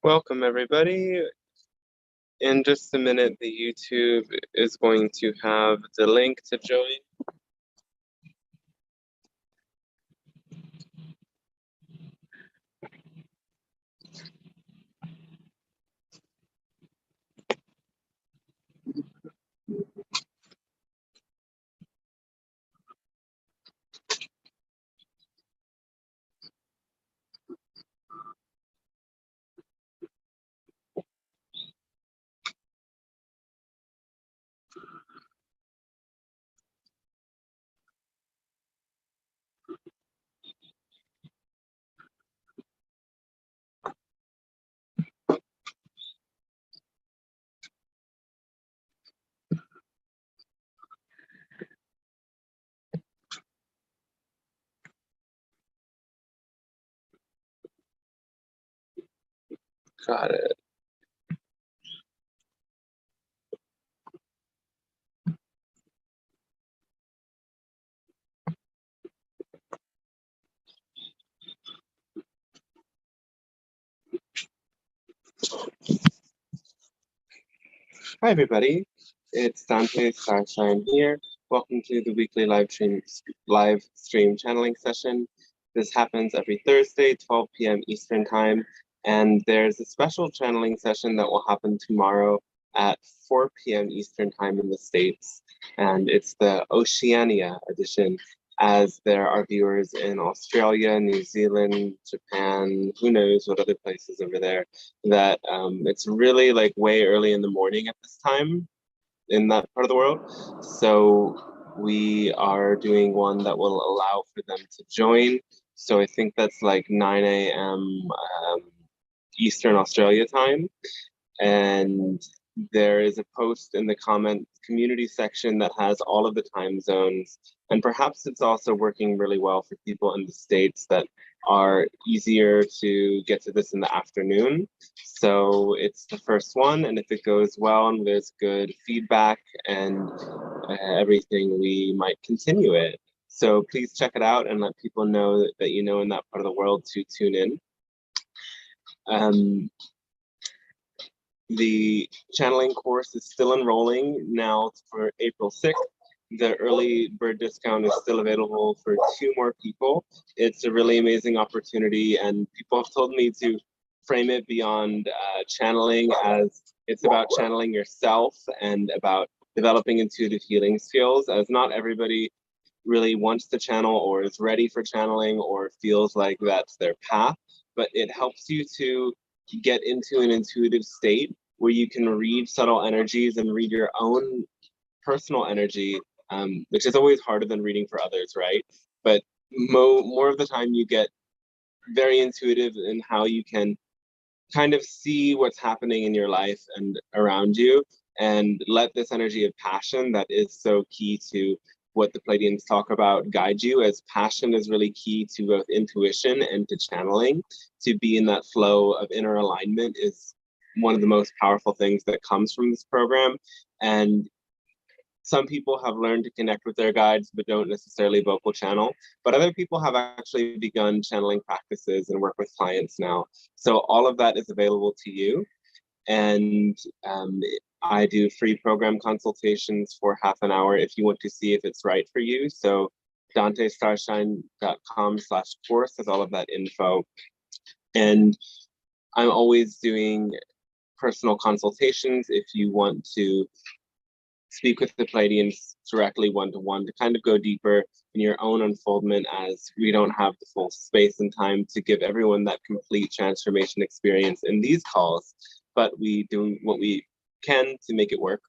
Welcome, everybody. In just a minute, the YouTube is going to have the link to join. Got it. Hi, everybody. It's Dante Starshine here. Welcome to the weekly live stream channeling session. This happens every Thursday, 12 p.m. Eastern Time, and there's a special channeling session that will happen tomorrow at 4 p.m. Eastern Time in the States, and it's the Oceania edition, as there are viewers in Australia, New Zealand, Japan, who knows what other places over there, that it's really like way early in the morning at this time in that part of the world. So we are doing one that will allow for them to join. So I think that's like 9 a.m. Eastern Australia time. And there is a post in the comment community section that has all of the time zones. And perhaps it's also working really well for people in the States that are easier to get to this in the afternoon. So it's the first one, and if it goes well and there's good feedback and everything, we might continue it. So please check it out and let people know that you know in that part of the world to tune in. The channeling course is still enrolling now for April 6th. The early bird discount is still available for 2 more people. It's a really amazing opportunity, and people have told me to frame it beyond channeling, as it's about channeling yourself and about developing intuitive healing skills, as not everybody really wants to channel or is ready for channeling or feels like that's their path, but it helps you to get into an intuitive state where you can read subtle energies and read your own personal energy, which is always harder than reading for others, right? But more of the time you get very intuitive in how you can kind of see what's happening in your life and around you, and let this energy of passion that is so key to what the Pleiadians talk about guide you, as passion is really key to both intuition and to channeling. To be in that flow of inner alignment is one of the most powerful things that comes from this program. And some people have learned to connect with their guides but don't necessarily vocal channel, but other people have actually begun channeling practices and work with clients now. So all of that is available to you. And I do free program consultations for half an hour if you want to see if it's right for you. So dantestarshine.com/course has all of that info. And I'm always doing personal consultations if you want to speak with the Pleiadians directly one-to-one to kind of go deeper in your own unfoldment, as we don't have the full space and time to give everyone that complete transformation experience in these calls, but we do what we can to make it work.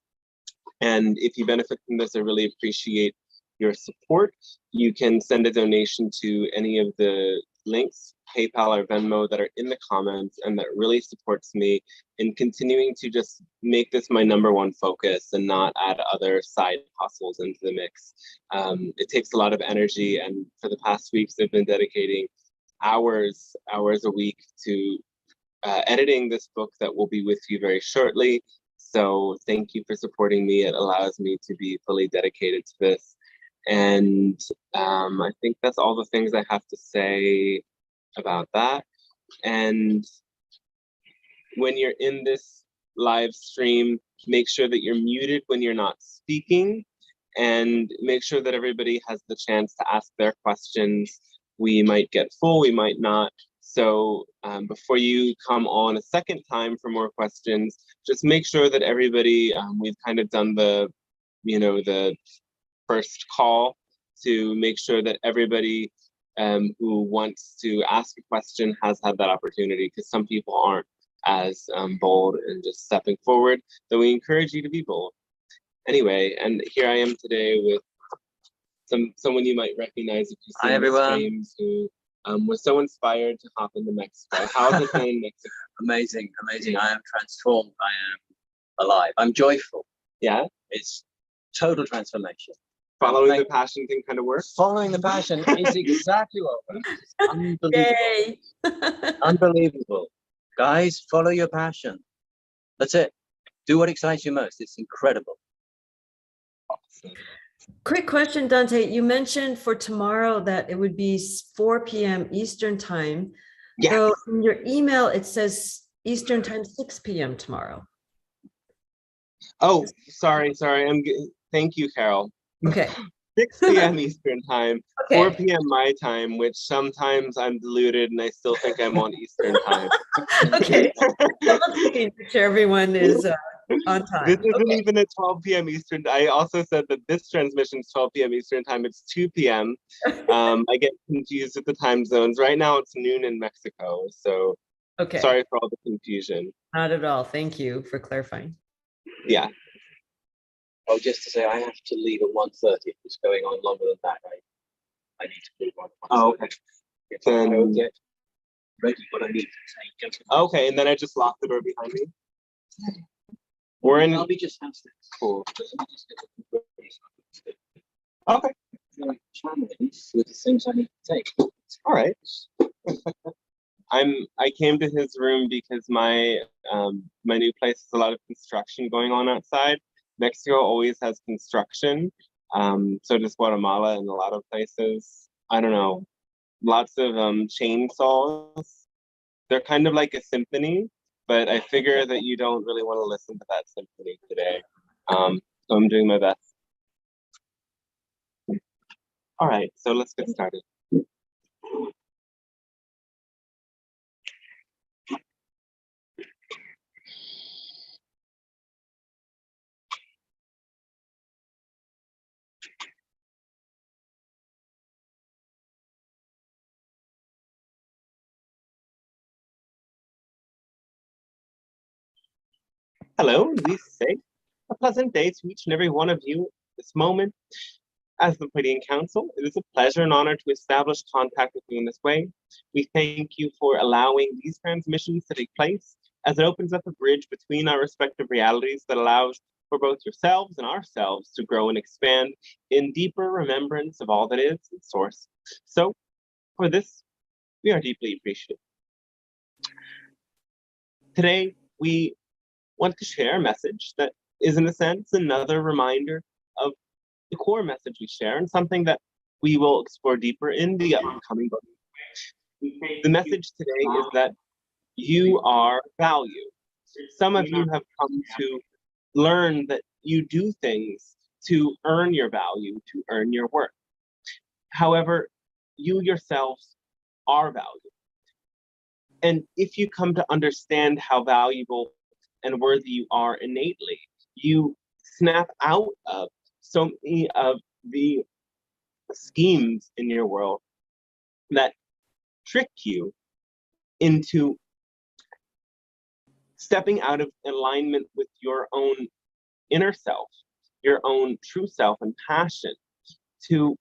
And if you benefit from this, I really appreciate your support. You can send a donation to any of the links, PayPal or Venmo, that are in the comments, and that really supports me in continuing to just make this my #1 focus and not add other side hustles into the mix. It takes a lot of energy, and for the past weeks, I've been dedicating hours a week to editing this book that will be with you very shortly. So thank you for supporting me. It allows me to be fully dedicated to this. And I think that's all the things I have to say about that. And when you're in this live stream, make sure that you're muted when you're not speaking, and make sure that everybody has the chance to ask their questions. We might get full, we might not. So before you come on a second time for more questions, just make sure that everybody, we've kind of done the first call to make sure that everybody who wants to ask a question has had that opportunity, because some people aren't as bold and just stepping forward, though we encourage you to be bold. Anyway, and here I am today with someone you might recognize if you see the streams, who was so inspired to hop into Mexico. How's it been in Mexico? Amazing, amazing. I am transformed. I am alive. I'm joyful. Yeah? It's total transformation. Following the passion thing kind of works? Following the passion is exactly what works. It's unbelievable. Yay. Unbelievable. Guys, follow your passion. That's it. Do what excites you most. It's incredible. Awesome. Quick question, Dante. You mentioned for tomorrow that it would be 4 p.m. Eastern time. Yes. So in your email, it says Eastern time, 6 p.m. tomorrow. Oh, sorry. Thank you, Carol. Okay. 6 p.m. Eastern time, Okay. 4 p.m. my time, which sometimes I'm deluded and I still think I'm on Eastern time. Okay. Let's make sure everyone is on time. This isn't even at 12 p.m. Eastern. I also said that this transmission is 12 p.m. Eastern time. It's 2 p.m. I get confused with the time zones. Right now it's noon in Mexico. So sorry for all the confusion. Not at all. Thank you for clarifying. Yeah. Oh, just to say, I have to leave at 1:30. If it's going on longer than that, I need to leave on 1:30. Oh, okay. Then I'll get ready what I need to say. Okay, and then I just lock the door behind me. We're in. I'll be just house this. Cool. Okay. With the things I need to take. All right. I came to his room because my my new place has a lot of construction going on outside. Mexico always has construction. So does Guatemala and a lot of places. I don't know. Lots of chainsaws. They're kind of like a symphony, but I figure that you don't really want to listen to that symphony today. So I'm doing my best. All right, so let's get started. Hello, and be safe. A pleasant day to each and every one of you at this moment. As the Pleiadian Council, it is a pleasure and honor to establish contact with you in this way. We thank you for allowing these transmissions to take place, as it opens up a bridge between our respective realities that allows for both yourselves and ourselves to grow and expand in deeper remembrance of all that is in Source. So, for this, we are deeply appreciative. Today, we want to share a message that is, in a sense, another reminder of the core message we share, and something that we will explore deeper in the upcoming book. The message today is that you are valued. Some of you have come to learn that you do things to earn your value, to earn your worth. However, you yourselves are valued. And if you come to understand how valuable and worthy you are innately, you snap out of so many of the schemes in your world that trick you into stepping out of alignment with your own inner self, your own true self and passion, to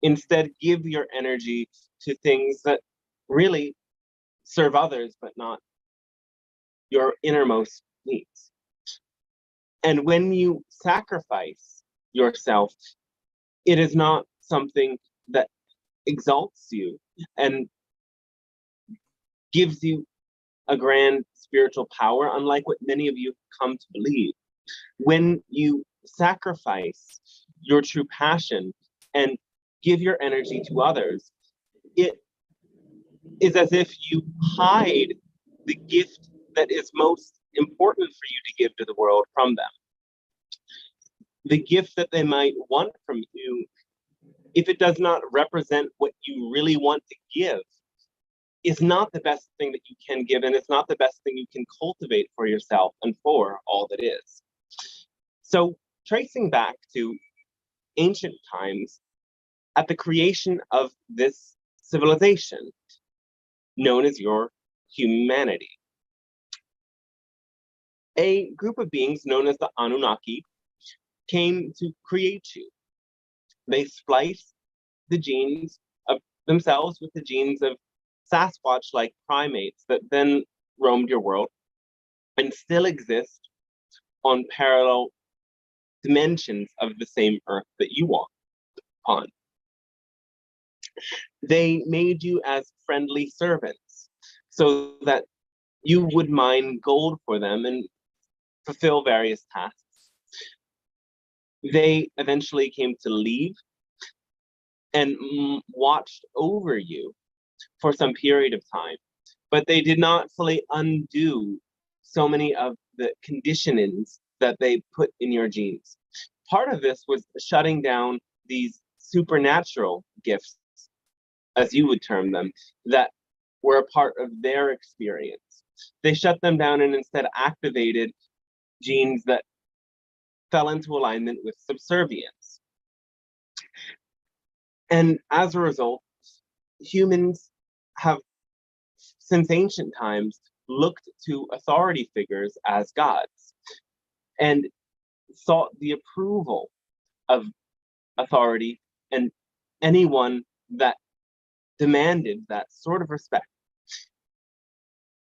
instead give your energy to things that really serve others, but not your innermost needs. And when you sacrifice yourself, it is not something that exalts you and gives you a grand spiritual power, unlike what many of you come to believe. When you sacrifice, your true passion and give your energy to others, it is as if you hide the gift that is most important for you to give to the world from them. The gift that they might want from you, if it does not represent what you really want to give, is not the best thing that you can give, and it's not the best thing you can cultivate for yourself and for all that is. So, tracing back to ancient times, at the creation of this civilization, known as your humanity, a group of beings known as the Anunnaki came to create you. They spliced the genes of themselves with the genes of Sasquatch-like primates that then roamed your world and still exist on parallel dimensions of the same earth that you walk on. They made you as friendly servants so that you would mine gold for them and fulfill various tasks. They eventually came to leave and watched over you for some period of time, but they did not fully undo so many of the conditionings that they put in your genes. Part of this was shutting down these supernatural gifts, as you would term them, that were a part of their experience. They shut them down and instead activated genes that fell into alignment with subservience. And as a result, humans have, since ancient times, looked to authority figures as gods and sought the approval of authority and anyone that demanded that sort of respect.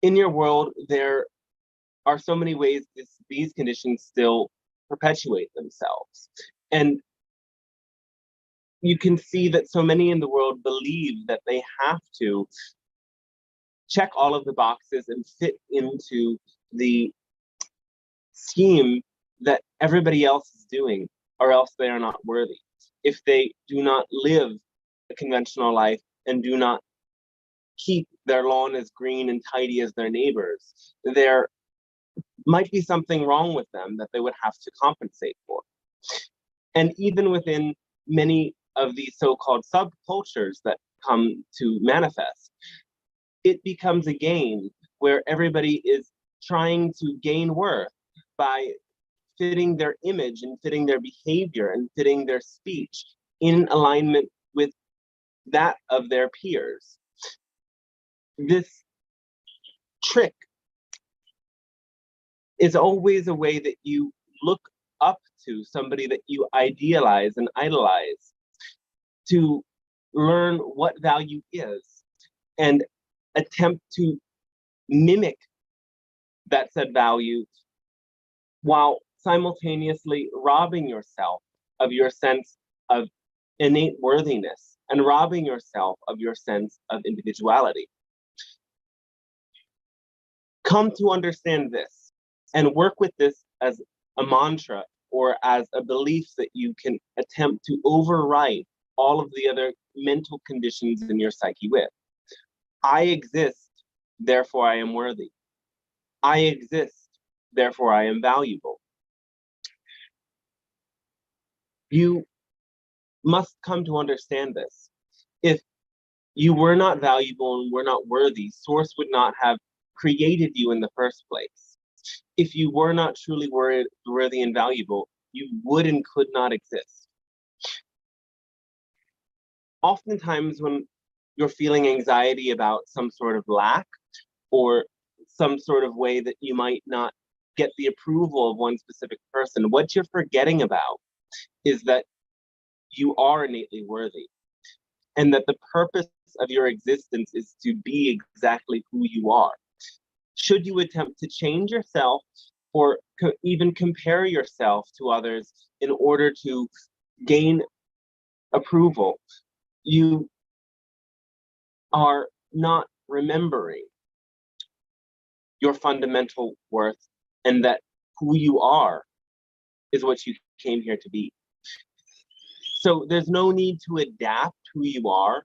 In your world, there are so many ways these conditions still perpetuate themselves. And you can see that so many in the world believe that they have to check all of the boxes and fit into the scheme that everybody else is doing, or else they are not worthy. If they do not live a conventional life and do not keep their lawn as green and tidy as their neighbors, there might be something wrong with them that they would have to compensate for. And even within many of these so-called subcultures that come to manifest, it becomes a game where everybody is trying to gain worth by fitting their image and fitting their behavior and fitting their speech in alignment with that of their peers. This trick is always a way that you look up to somebody that you idealize and idolize to learn what value is and attempt to mimic that said value while simultaneously robbing yourself of your sense of innate worthiness and robbing yourself of your sense of individuality. Come to understand this and work with this as a mantra or as a belief that you can attempt to override all of the other mental conditions in your psyche with. I exist, therefore I am worthy. I exist, therefore I am valuable. You must come to understand this. If you were not valuable and were not worthy, Source would not have created you in the first place. If you were not truly worthy and valuable, you would and could not exist. Oftentimes when you're feeling anxiety about some sort of lack or some sort of way that you might not get the approval of one specific person, what you're forgetting about is that you are innately worthy and that the purpose of your existence is to be exactly who you are. Should you attempt to change yourself or even compare yourself to others in order to gain approval, you are not remembering your fundamental worth and that who you are is what you came here to be. So there's no need to adapt who you are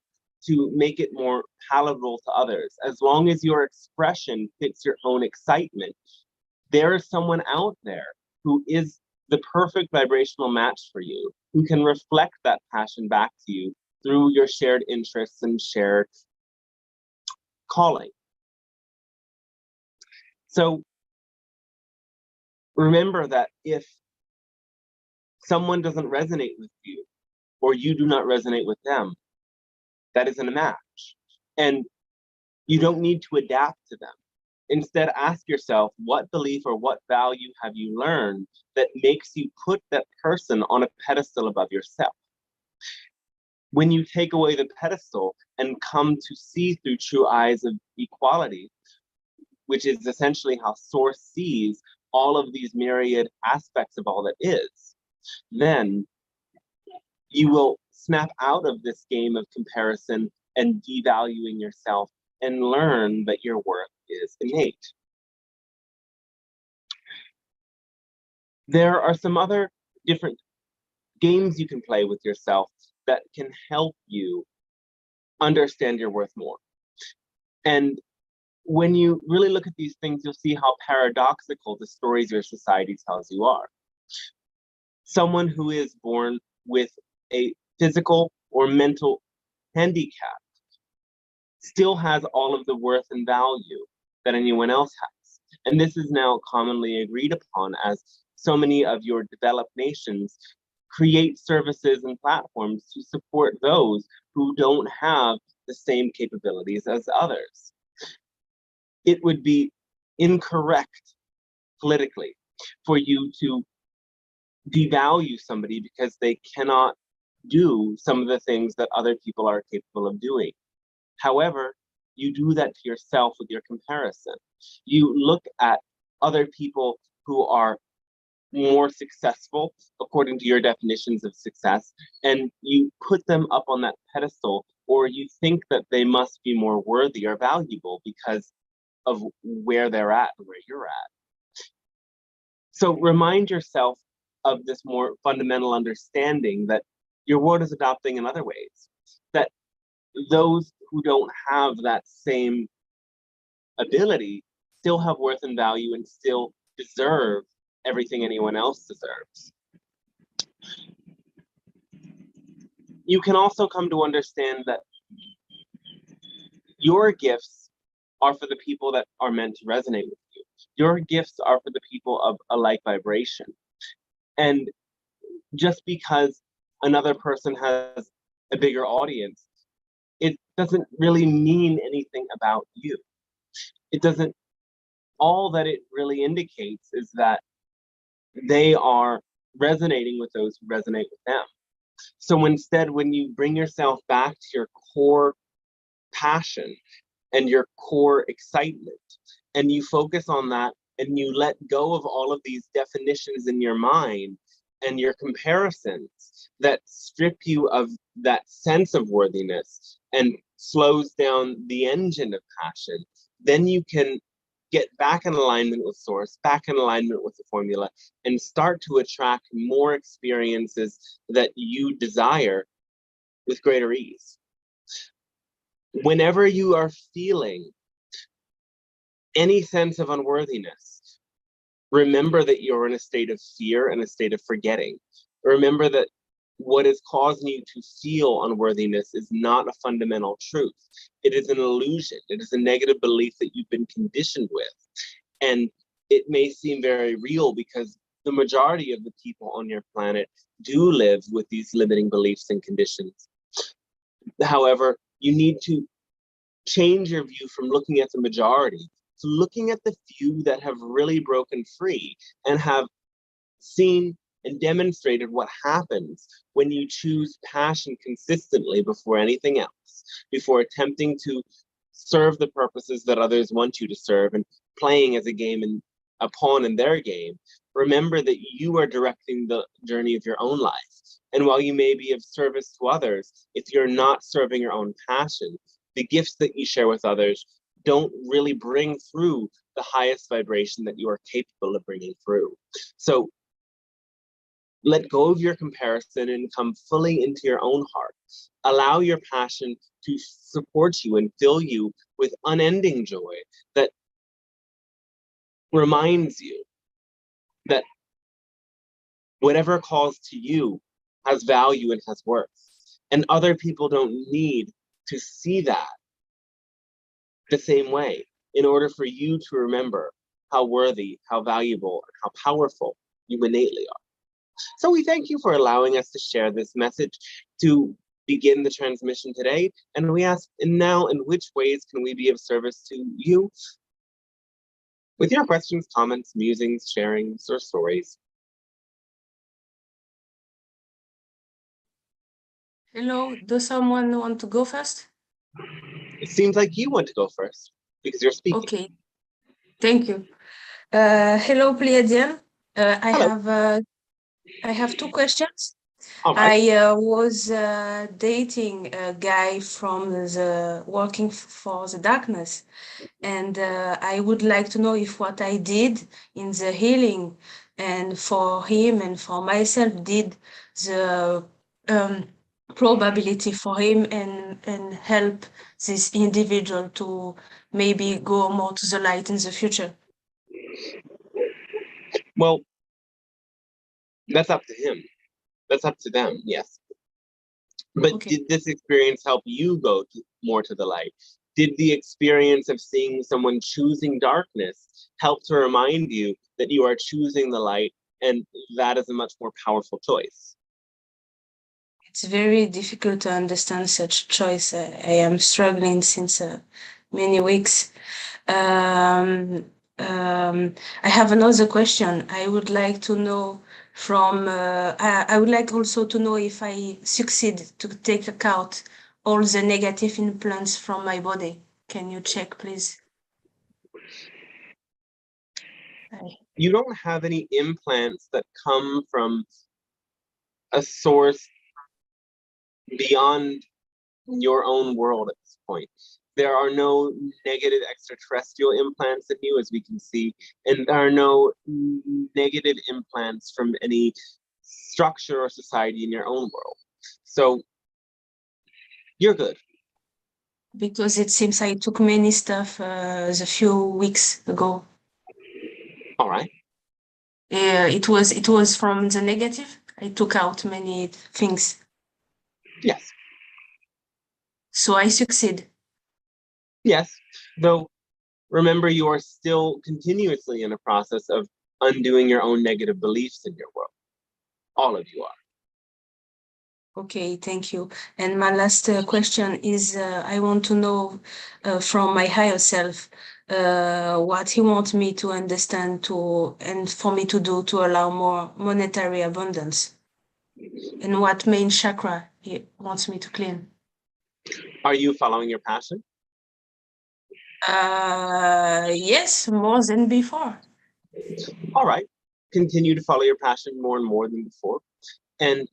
to make it more palatable to others. As long as your expression fits your own excitement, there is someone out there who is the perfect vibrational match for you, who can reflect that passion back to you through your shared interests and shared calling. So remember that if someone doesn't resonate with you, or you do not resonate with them, that isn't a match. And you don't need to adapt to them. Instead, ask yourself, what belief or what value have you learned that makes you put that person on a pedestal above yourself? When you take away the pedestal and come to see through true eyes of equality, which is essentially how Source sees all of these myriad aspects of all that is, then you will snap out of this game of comparison and devaluing yourself and learn that your worth is innate. There are some other different games you can play with yourself that can help you understand your worth more. And when you really look at these things, you'll see how paradoxical the stories your society tells you are. Someone who is born with a physical or mental handicap still has all of the worth and value that anyone else has. And this is now commonly agreed upon, as so many of your developed nations create services and platforms to support those who don't have the same capabilities as others. It would be incorrect politically for you to devalue somebody because they cannot do some of the things that other people are capable of doing. However, you do that to yourself with your comparison. You look at other people who are more successful according to your definitions of success, and you put them up on that pedestal, or you think that they must be more worthy or valuable because of where they're at and where you're at. So remind yourself of this more fundamental understanding that your world is adopting in other ways, that those who don't have that same ability still have worth and value and still deserve everything anyone else deserves. You can also come to understand that your gifts are for the people that are meant to resonate with you. Your gifts are for the people of a like vibration. And just because another person has a bigger audience, it doesn't really mean anything about you. It doesn't, all that it really indicates is that they are resonating with those who resonate with them. So instead, when you bring yourself back to your core passion and your core excitement, and you focus on that, and you let go of all of these definitions in your mind and your comparisons that strip you of that sense of worthiness and slows down the engine of passion, then you can get back in alignment with Source, back in alignment with the formula, and start to attract more experiences that you desire with greater ease. Whenever you are feeling any sense of unworthiness, remember that you're in a state of fear and a state of forgetting. Remember that what is causing you to feel unworthiness is not a fundamental truth. It is an illusion. It is a negative belief that you've been conditioned with. And it may seem very real because the majority of the people on your planet do live with these limiting beliefs and conditions. However, you need to change your view from looking at the majority to looking at the few that have really broken free and have seen and demonstrated what happens when you choose passion consistently before anything else, before attempting to serve the purposes that others want you to serve and playing as a game and a pawn in their game. Remember that you are directing the journey of your own life. And while you may be of service to others, if you're not serving your own passion, the gifts that you share with others don't really bring through the highest vibration that you are capable of bringing through. So Let go of your comparison and come fully into your own heart. Allow your passion to support you and fill you with unending joy that reminds you that whatever calls to you has value and has worth. And other people don't need to see that the same way in order for you to remember how worthy, how valuable, and how powerful you innately are. So we thank you for allowing us to share this message to begin the transmission today. And we ask, and now, in which ways can we be of service to you? With your questions, comments, musings, sharings, or stories. Hello, does someone want to go first? It seems like you want to go first because you're speaking. Okay, thank you. Hello, Pleiadian. Hello. I have two questions. All right. I was dating a guy from the working for the darkness, and I would like to know if what I did in the healing and for him and for myself did the probability for him and help this individual to maybe go more to the light in the future. Well, that's up to him. That's up to them, yes. But Okay. did this experience help you go more to the light? Did the experience of seeing someone choosing darkness help to remind you that you are choosing the light and that is a much more powerful choice? It's very difficult to understand such choice. I am struggling since many weeks. I have another question. I would like to know from, I would like also to know if I succeed to take account all the negative influence from my body. Can you check, please? You don't have any implants that come from a source beyond your own world at this point. There are no negative extraterrestrial implants in you, as we can see, and there are no negative implants from any structure or society in your own world. So you're good. Because it seems I took many stuff a few weeks ago. All right. It was from the negative. I took out many things. Yes. So I succeed. Yes. Though, remember, you are still continuously in a process of undoing your own negative beliefs in your world. All of you are. Okay, thank you. And my last question is, I want to know from my higher self what he wants me to understand and for me to do to allow more monetary abundance, and what main chakra he wants me to clean. Are you following your passion? Yes, more than before. All right. Continue to follow your passion more and more than before. And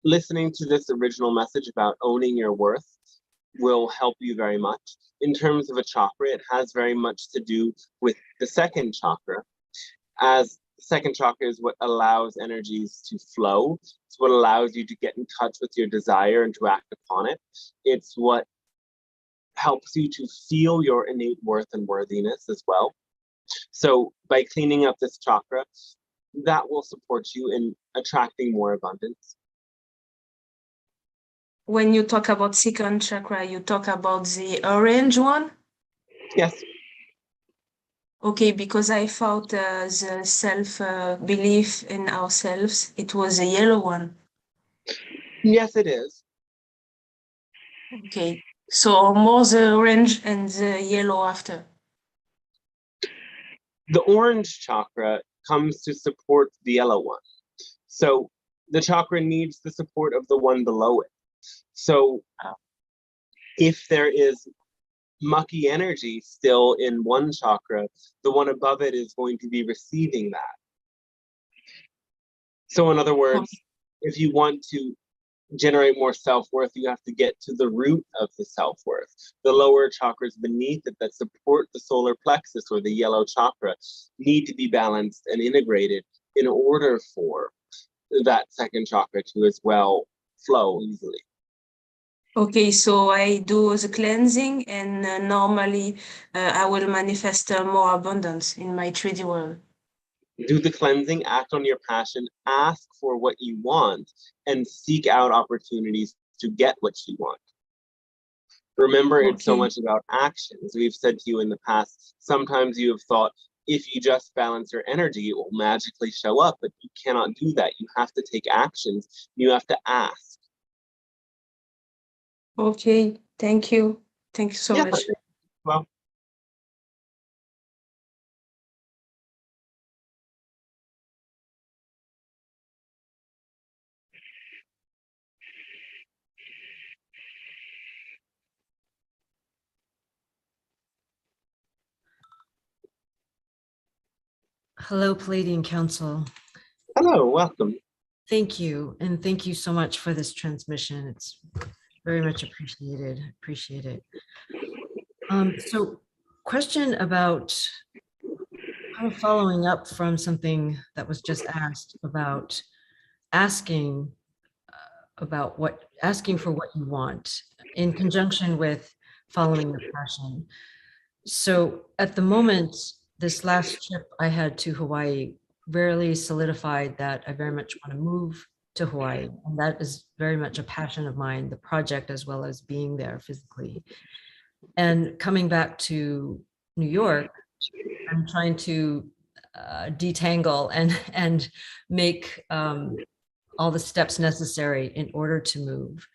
listening to this original message about owning your worth will help you very much. In terms of a chakra, it has very much to do with the second chakra, as the second chakra is what allows energies to flow. It's what allows you to get in touch with your desire and to act upon it. It's what helps you to feel your innate worth and worthiness as well. So by cleaning up this chakra, that will support you in attracting more abundance. When you talk about second chakra, you talk about the orange one? Yes. Okay, because I thought the self-belief in ourselves, it was a yellow one. Yes, it is. Okay, so more the orange and the yellow after. The orange chakra comes to support the yellow one. So the chakra needs the support of the one below it. So if there is mucky energy still in one chakra, the one above it is going to be receiving that. So in other words, if you want to generate more self-worth, you have to get to the root of the self-worth. The lower chakras beneath it that support the solar plexus or the yellow chakra need to be balanced and integrated in order for that second chakra to as well flow easily. Okay, so I do the cleansing, and normally I will manifest more abundance in my 3D world. Do the cleansing, act on your passion, ask for what you want, and seek out opportunities to get what you want. Remember, it's so much about actions. We've said to you in the past, sometimes you have thought, if you just balance your energy, it will magically show up, but you cannot do that. You have to take actions. You have to ask. Okay, thank you. Thank you so much. Well, Hello, Pleiadian Council. hello, welcome. Thank you. And thank you so much for this transmission. It's very much appreciated. Appreciate it. So question about kind of following up from something that was just asked about asking asking for what you want in conjunction with following your passion. So at the moment, this last trip I had to Hawaii really solidified that I very much want to move to Hawaii. And that is very much a passion of mine, the project, as well as being there physically. And coming back to New York, I'm trying to detangle and make all the steps necessary in order to move.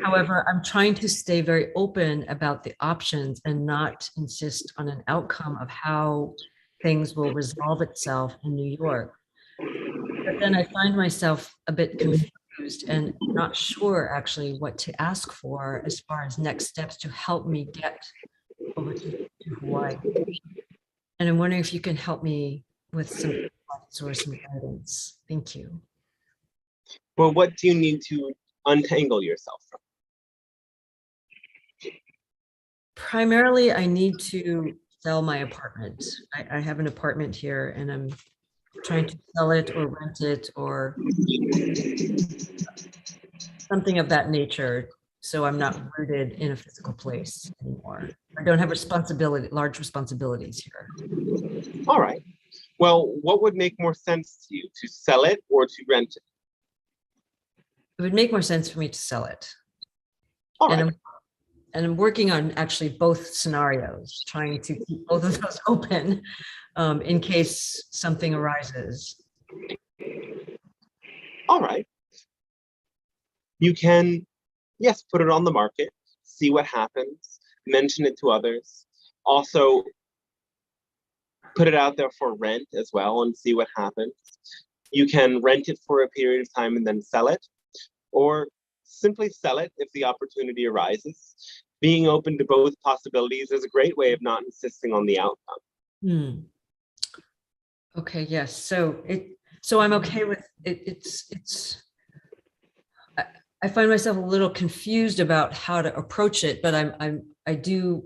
However, I'm trying to stay very open about the options and not insist on an outcome of how things will resolve itself in New York. But then I find myself a bit confused and not sure actually what to ask for as far as next steps to help me get over to Hawaii. And I'm wondering if you can help me with some advice or some guidance. Thank you. Well, what do you need to untangle yourself from? Primarily, I need to sell my apartment. I have an apartment here and I'm trying to sell it or rent it or something of that nature. So I'm not rooted in a physical place anymore. I don't have large responsibilities here. All right. Well, what would make more sense to you, to sell it or to rent it? It would make more sense for me to sell it. All right. And I'm working on actually both scenarios, trying to keep both of those open in case something arises. All right. You can, yes, put it on the market, see what happens, mention it to others. Also, put it out there for rent as well and see what happens. You can rent it for a period of time and then sell it, or simply sell it if the opportunity arises. Being open to both possibilities is a great way of not insisting on the outcome. Okay, yes. So I'm okay with it. I find myself a little confused about how to approach it, but I do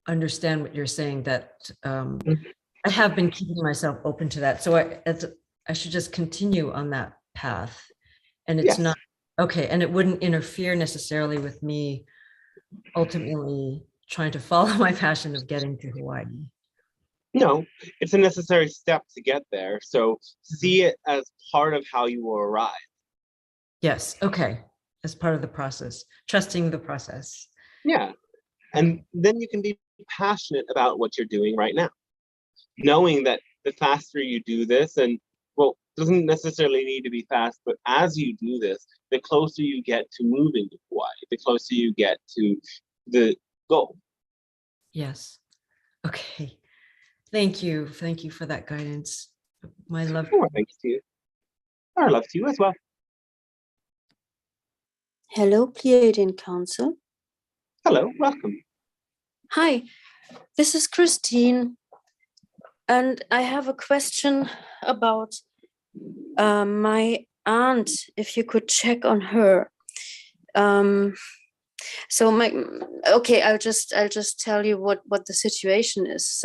understand what you're saying, that I have been keeping myself open to that. So I should just continue on that path. And it's not okay. And it wouldn't interfere necessarily with me ultimately trying to follow my passion of getting to Hawaii. No, it's a necessary step to get there. So see it as part of how you will arrive. Yes. Okay. As part of the process, trusting the process. Yeah. And then you can be passionate about what you're doing right now, knowing that the faster you do this, and well, doesn't necessarily need to be fast, but as you do this, the closer you get to moving to Hawaii, the closer you get to the goal. Yes. Okay. Thank you. Thank you for that guidance. My love. Oh, thanks to you. Our love to you as well. Hello, Pleiadian Council. Hello, welcome. Hi, this is Christine, and I have a question about my aunt, if you could check on her. So I'll just tell you what the situation is.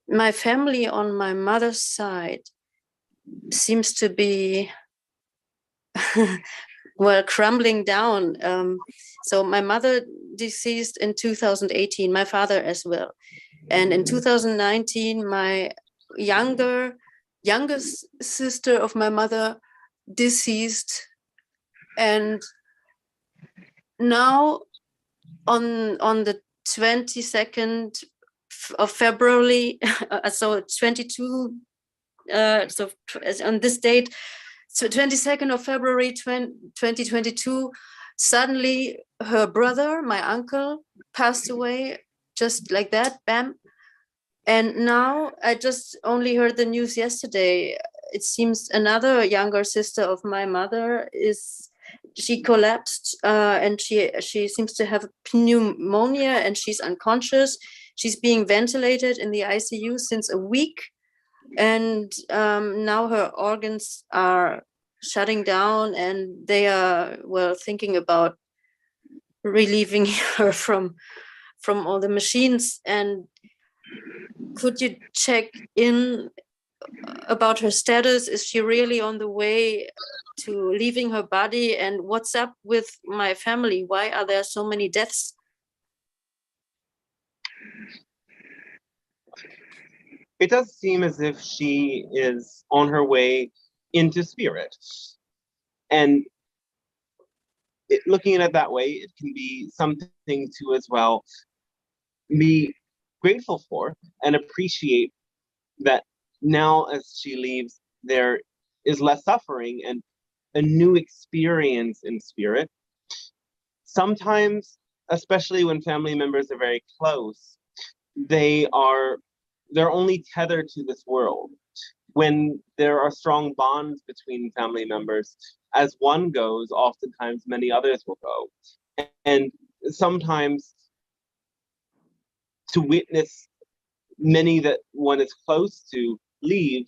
My family on my mother's side seems to be well, crumbling down. So my mother deceased in 2018, my father as well. And in 2019, my youngest sister of my mother deceased. And now on the 22nd of February, so 22, so on this date, so 22nd of February 2022, suddenly her brother, my uncle, passed away just like that, bam. And now I just only heard the news yesterday. It seems another younger sister of my mother she collapsed and she seems to have pneumonia and she's unconscious. She's being ventilated in the ICU since a week. And now her organs are shutting down and they are, well, thinking about relieving her from all the machines. And could you check in about her status? Is she really on the way to leaving her body? And what's up with my family? Why are there so many deaths? It does seem as if she is on her way into spirit. And looking at it that way, it can be something to as well be grateful for and appreciate that now as she leaves, there is less suffering and a new experience in spirit. Sometimes, especially when family members are very close, they're only tethered to this world. When there are strong bonds between family members, as one goes, oftentimes many others will go. And sometimes to witness many that one is close to leave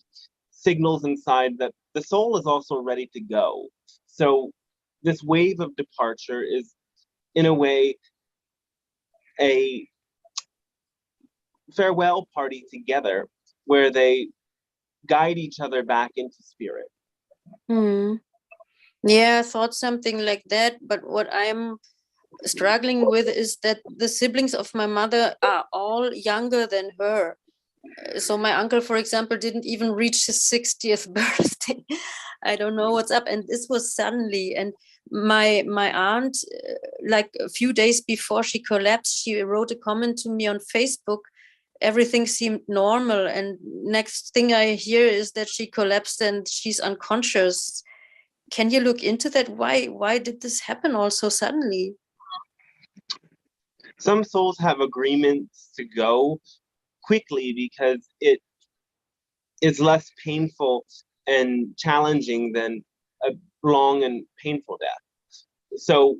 signals inside that the soul is also ready to go. So this wave of departure is, in a way, a farewell party together where they guide each other back into spirit. Yeah, I thought something like that. But what I'm struggling with is that the siblings of my mother are all younger than her. So my uncle, for example, didn't even reach his 60th birthday. I don't know what's up. And this was suddenly. And my aunt, like a few days before she collapsed, she wrote a comment to me on Facebook. Everything seemed normal. And next thing I hear is that she collapsed and she's unconscious. Can you look into that? Why did this happen all so suddenly? Some souls have agreements to go quickly because it is less painful and challenging than a long and painful death. So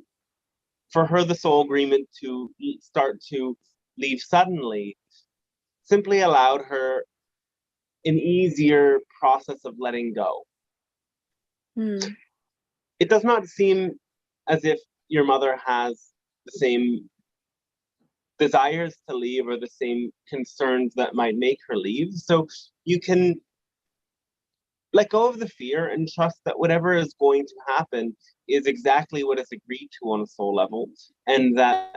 for her, the soul agreement to start to leave suddenly simply allowed her an easier process of letting go. It does not seem as if your mother has the same desires to leave or the same concerns that might make her leave. So you can let go of the fear and trust that whatever is going to happen is exactly what is agreed to on a soul level, and that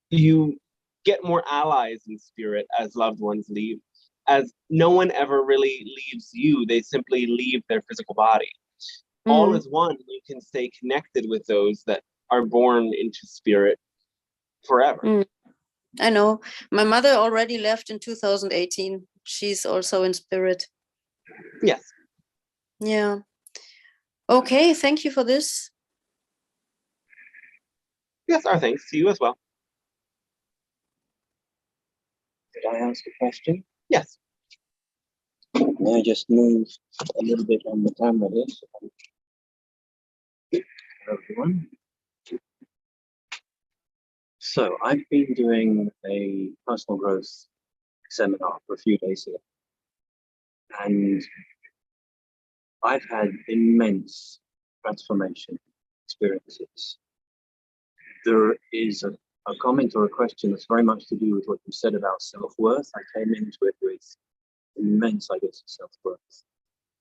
you get more allies in spirit as loved ones leave, as no one ever really leaves you. They simply leave their physical body. All is one. You can stay connected with those that are born into spirit forever. I know. My mother already left in 2018. She's also in spirit. Yes. Yeah. Okay, thank you for this. Yes, our thanks to you as well. Did I ask a question? Yes. May I just move a little bit on the camera here? Hello, everyone. So I've been doing a personal growth seminar for a few days here, and I've had immense transformation experiences. There is a comment or a question that's very much to do with what you said about self-worth. I came into it with immense, I guess, self-worth.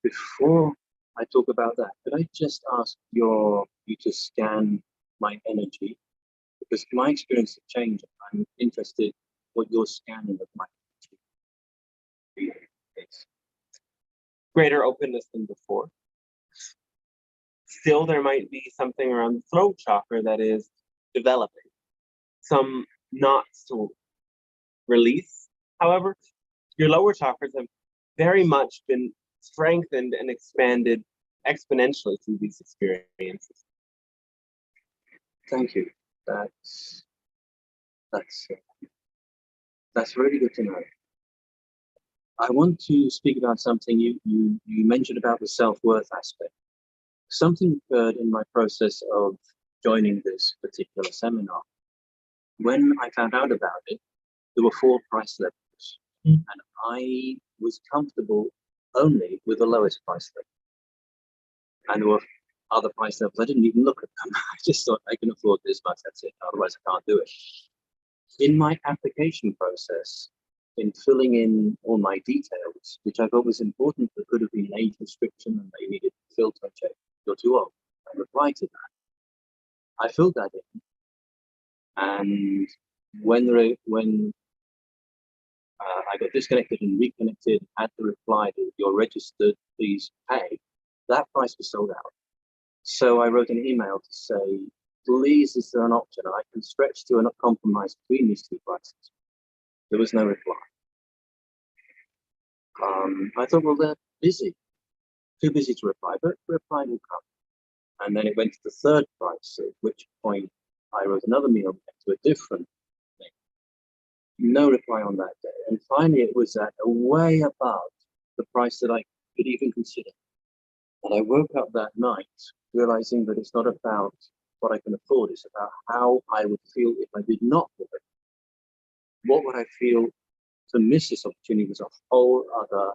Before I talk about that, could I just ask you to scan my energy? Because my experience has changed. I'm interested what your scanning of my energy is. Greater openness than before. Still, there might be something around the throat chakra that is developing. Some knots to release. However, your lower chakras have very much been strengthened and expanded exponentially through these experiences. Thank you. That's really good to know. I want to speak about something you mentioned about the self-worth aspect. Something occurred in my process of joining this particular seminar. When I found out about it, there were 4 price levels, and I was comfortable only with the lowest price level. And there were other price levels. I didn't even look at them. I just thought I can afford this much, that's it. Otherwise I can't do it. In my application process, in filling in all my details, which I thought was important, there could have been an age restriction and they needed to filter check, you're too old. I replied to that. I filled that in. And when I got disconnected and reconnected, had to reply to you're registered, please pay, that price was sold out. So I wrote an email to say, please, is there an option? I can stretch to a compromise between these 2 prices. There was no reply. I thought, well, they're busy, too busy to reply, but reply will come. And then it went to the 3rd price, at which point I wrote another mail to a different thing. No reply on that day. And finally, it was at a way above the price that I could even consider. And I woke up that night realizing that it's not about what I can afford, it's about how I would feel if I did not do it. What would I feel to miss this opportunity was a whole other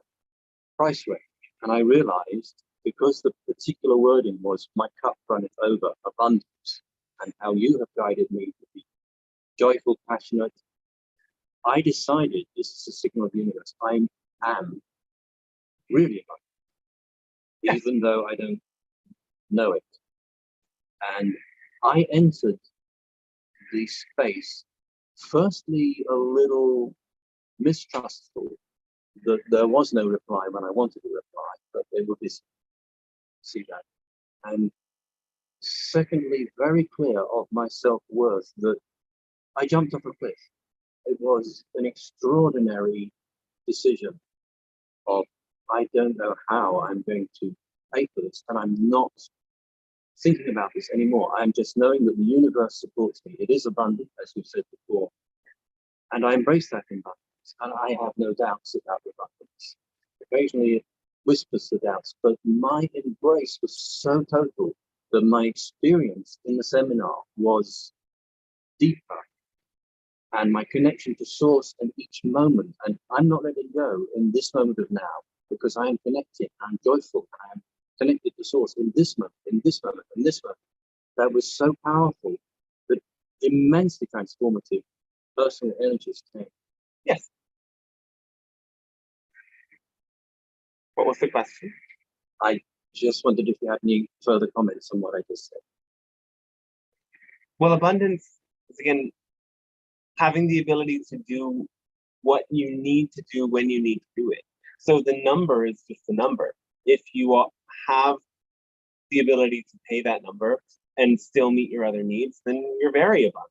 price range. And I realized, because the particular wording was my cup runneth over, abundance, and how you have guided me to be joyful, passionate, I decided this is a signal of the universe. I am really abundant, yes, even though I don't know it. And I entered the space, firstly, a little mistrustful that there was no reply when I wanted to reply, but they would see that. And secondly, very clear of my self-worth that I jumped off a cliff. It was an extraordinary decision of, I don't know how I'm going to pay for this, and I'm not thinking about this anymore. I'm just knowing that the universe supports me. It is abundant, as we've said before, and I embrace that abundance, and I have no doubts about the abundance. Occasionally it whispers the doubts, but my embrace was so total that my experience in the seminar was deeper, and my connection to source in each moment, and I'm not letting go in this moment of now, because I am connected, I'm joyful, I am connected to source in this moment, in this moment, in this moment. That was so powerful, but immensely transformative personal energies came. Yes. What was the question? I just wondered if you had any further comments on what I just said. Well, abundance is, again, having the ability to do what you need to do when you need to do it. So the number is just a number. If you have the ability to pay that number and still meet your other needs, then you're very abundant.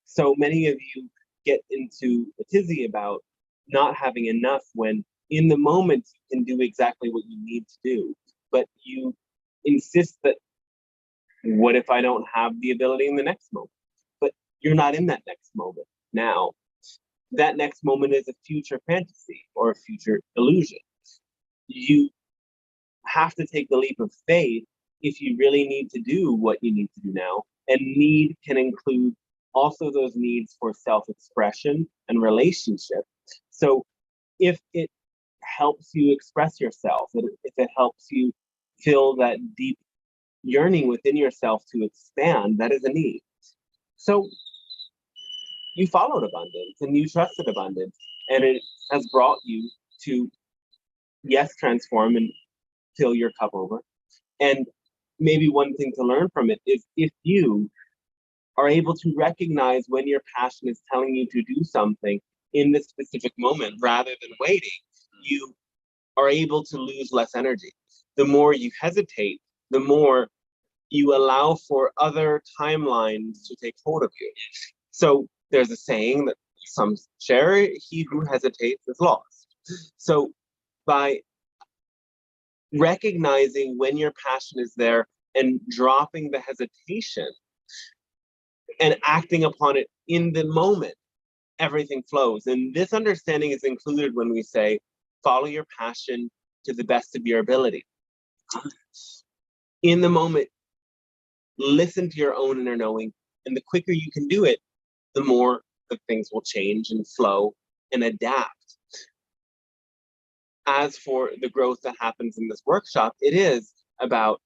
So many of you get into a tizzy about not having enough when in the moment you can do exactly what you need to do, but you insist that, what if I don't have the ability in the next moment? But you're not in that next moment now. That next moment is a future fantasy or a future illusion. You have to take the leap of faith if you really need to do what you need to do now. And need can include also those needs for self-expression and relationship. So if it helps you express yourself, if it helps you feel that deep yearning within yourself to expand, that is a need. So you followed abundance and you trusted abundance, and it has brought you to yes, transform and fill your cup over. And maybe one thing to learn from it is if you are able to recognize when your passion is telling you to do something in this specific moment rather than waiting, you are able to lose less energy. The more you hesitate, the more you allow for other timelines to take hold of you. So there's a saying that some share, he who hesitates is lost. So by recognizing when your passion is there and dropping the hesitation and acting upon it in the moment, everything flows. And this understanding is included when we say, follow your passion to the best of your ability. In the moment, listen to your own inner knowing, and the quicker you can do it, the more the things will change and flow and adapt. As for the growth that happens in this workshop, it is about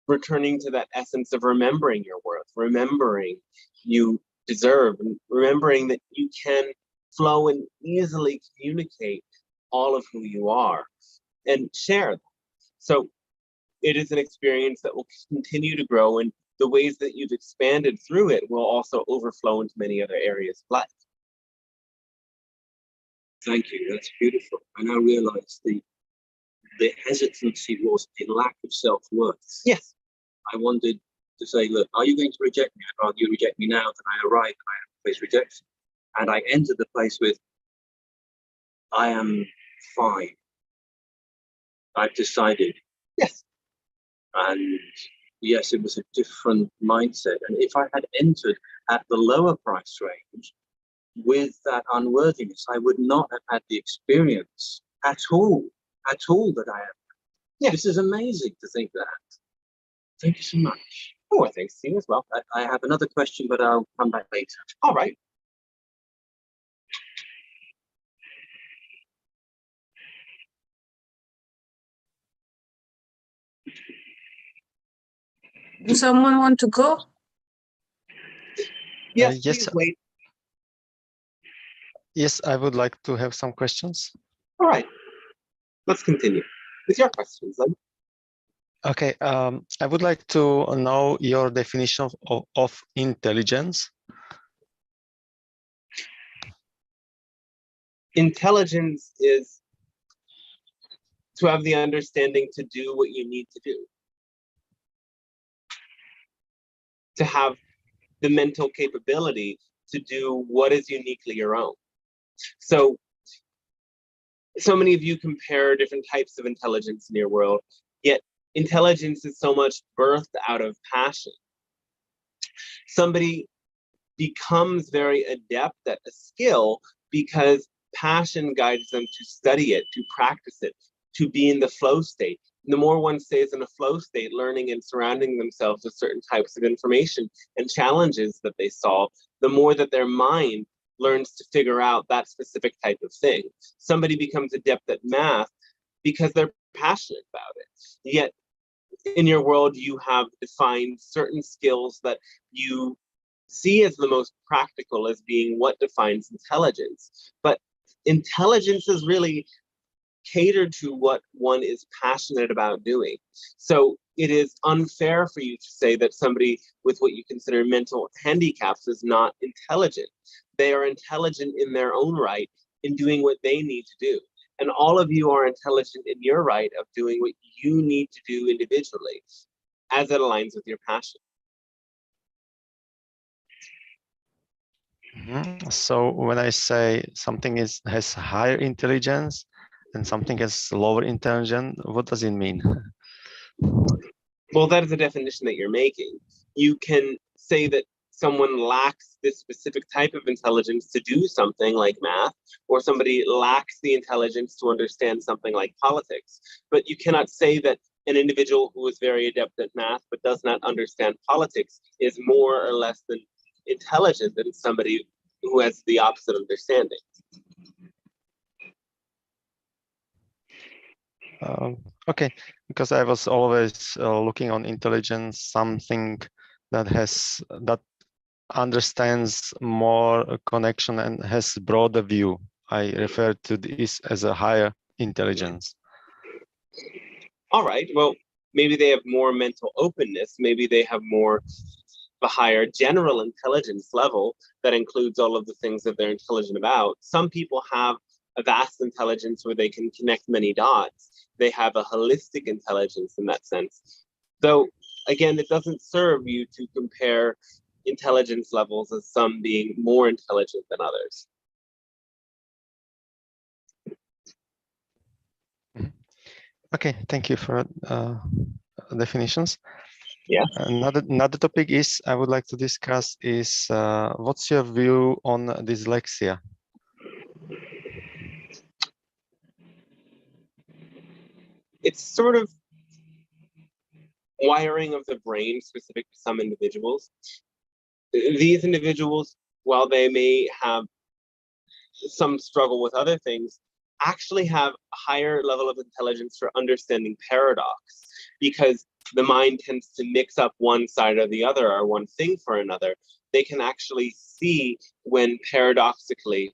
returning to that essence of remembering your worth, remembering you deserve, and remembering that you can flow and easily communicate all of who you are and share them. So it is an experience that will continue to grow, and the ways that you've expanded through it will also overflow into many other areas of life. Thank you, that's beautiful. I now realize the hesitancy was a lack of self-worth. Yes. I wanted to say, look, are you going to reject me? I'd rather you reject me now than I arrive and I have to face rejection. And I entered the place with, I am fine. I've decided. Yes. And yes, it was a different mindset. And if I had entered at the lower price range with that unworthiness, I would not have had the experience at all that I have. Yeah. This is amazing to think that. Thank you so much. Oh, thanks to you as well. I have another question, but I'll come back later. All right. Does someone want to go? Yes, yes. please wait. Yes, I would like to have some questions. All right. Let's continue with your questions then. Okay, I would like to know your definition of intelligence. Intelligence is to have the understanding to do what you need to do. To have the mental capability to do what is uniquely your own. So many of you compare different types of intelligence in your world, yet intelligence is so much birthed out of passion. Somebody becomes very adept at a skill because passion guides them to study it, to practice it, to be in the flow state. And the more one stays in a flow state, learning and surrounding themselves with certain types of information and challenges that they solve, the more that their mind learns to figure out that specific type of thing. Somebody becomes adept at math because they're passionate about it. Yet in your world, you have defined certain skills that you see as the most practical as being what defines intelligence. But intelligence is really catered to what one is passionate about doing. So it is unfair for you to say that somebody with what you consider mental handicaps is not intelligent. They are intelligent in their own right in doing what they need to do. And all of you are intelligent in your right of doing what you need to do individually as it aligns with your passion. So when I say something has higher intelligence and something has lower intelligence, what does it mean? Well, that is the definition that you're making. You can say that someone lacks this specific type of intelligence to do something like math, or somebody lacks the intelligence to understand something like politics. But you cannot say that an individual who is very adept at math but does not understand politics is more or less than intelligent than somebody who has the opposite understanding. Okay, because I was always looking on intelligence, something that understands more connection and has broader view. I refer to this as a higher intelligence. All right, well, maybe they have more mental openness. Maybe they have more a higher general intelligence level that includes all of the things that they're intelligent about. Some people have a vast intelligence where they can connect many dots. They have a holistic intelligence in that sense. So again, it doesn't serve you to compare intelligence levels as some being more intelligent than others. Okay, thank you for definitions. Yeah. Another topic is I would like to discuss is what's your view on dyslexia? It's sort of wiring of the brain specific to some individuals. These individuals, while they may have some struggle with other things, actually have a higher level of intelligence for understanding paradox, because the mind tends to mix up one side or the other, or one thing for another. They can actually see when paradoxically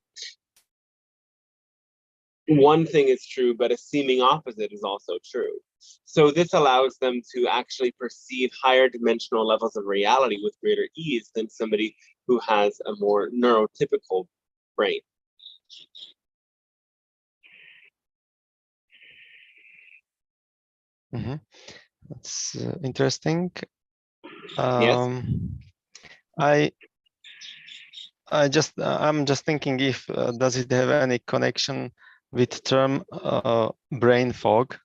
one thing is true, but a seeming opposite is also true. So this allows them to actually perceive higher dimensional levels of reality with greater ease than somebody who has a more neurotypical brain. Mm-hmm. That's interesting. Yes. I'm just thinking if does it have any connection with term brain fog?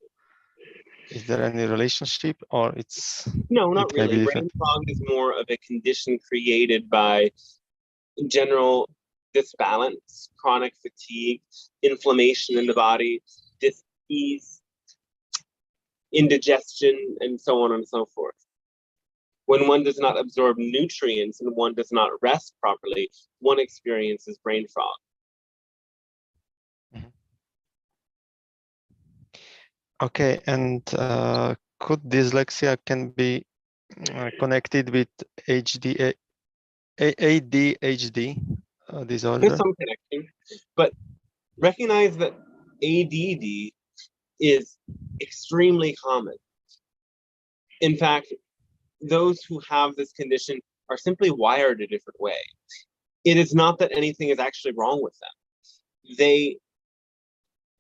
Is there any relationship, or it's No, not it may be really. different? Brain fog is more of a condition created by general disbalance, chronic fatigue, inflammation in the body, dis-ease, indigestion, and so on and so forth. When one does not absorb nutrients and one does not rest properly, one experiences brain fog. Okay, and could dyslexia can be connected with ADHD disorder? There's some connection, but recognize that ADD is extremely common. In fact, those who have this condition are simply wired a different way. It is not that anything is actually wrong with them. They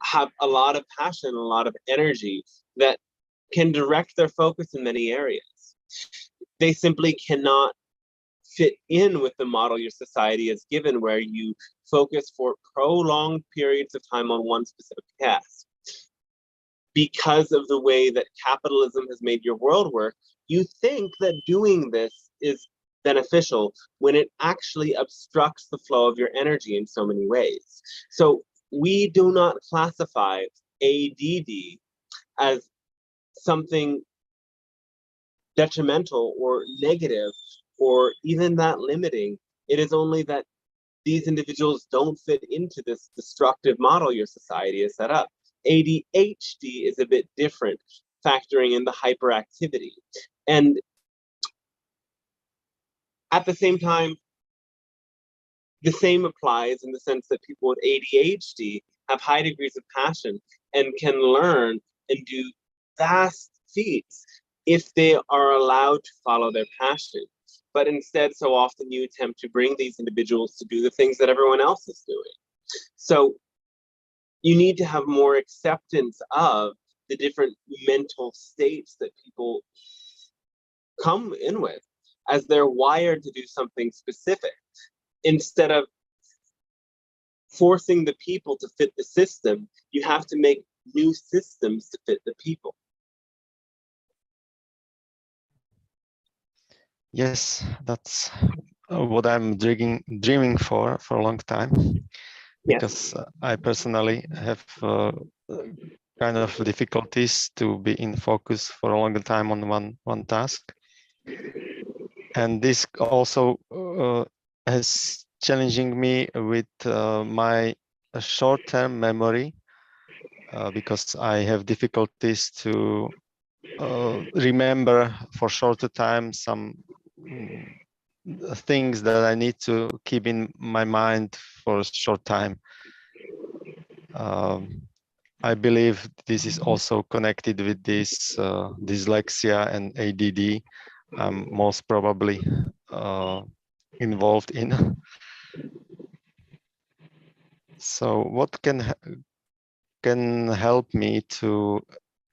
have a lot of passion, a lot of energy that can direct their focus in many areas. They simply cannot fit in with the model your society has given, where you focus for prolonged periods of time on one specific task. Because of the way that capitalism has made your world work, you think that doing this is beneficial when it actually obstructs the flow of your energy in so many ways. So we do not classify ADD as something detrimental or negative or even that limiting. It is only that these individuals don't fit into this destructive model your society has set up. ADHD is a bit different, factoring in the hyperactivity. And at the same time, the same applies in the sense that people with ADHD have high degrees of passion and can learn and do vast feats if they are allowed to follow their passion. But instead, so often you attempt to bring these individuals to do the things that everyone else is doing. So you need to have more acceptance of the different mental states that people come in with, as they're wired to do something specific, instead of forcing the people to fit the system. You have to make new systems to fit the people. Yes, that's what I'm dreaming for a long time, because I personally have kind of difficulties to be in focus for a longer time on one task, and this also has challenging me with my short-term memory, because I have difficulties to remember for shorter time some things that I need to keep in my mind for a short time. I believe this is also connected with this dyslexia and ADD I'm most probably involved in. So what can help me to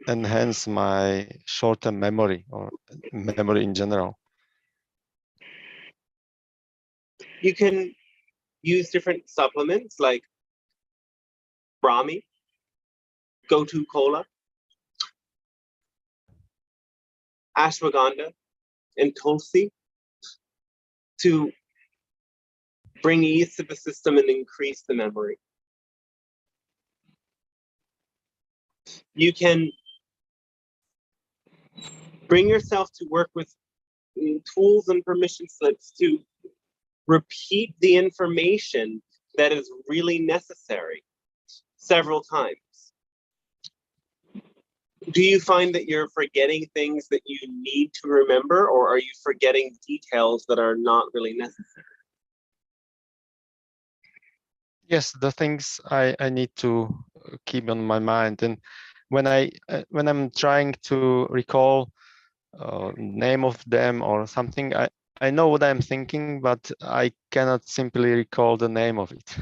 enhance my short-term memory or memory in general? You can use different supplements like Brahmi, Gotu Kola, ashwagandha, and tulsi to bring ease to the system and increase the memory. You can bring yourself to work with tools and permission slips to repeat the information that is really necessary several times. Do you find that you're forgetting things that you need to remember, or are you forgetting details that are not really necessary? Yes, the things I need to keep on my mind, and when I'm trying to recall name of them or something, I know what I'm thinking, but I cannot simply recall the name of it.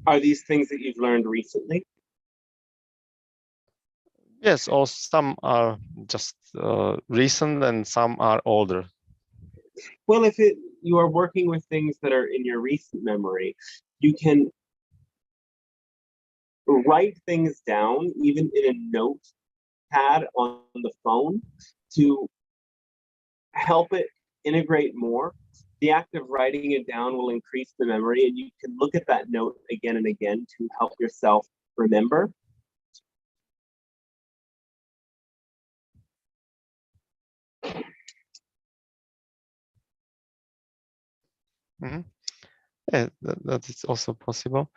Are these things that you've learned recently? Yes, or some are just recent and some are older. Well, if you are working with things that are in your recent memory, you can write things down, even in a notepad on the phone, to help it integrate more. The act of writing it down will increase the memory, and you can look at that note again and again to help yourself remember. Mm-hmm. Yeah, that is also possible.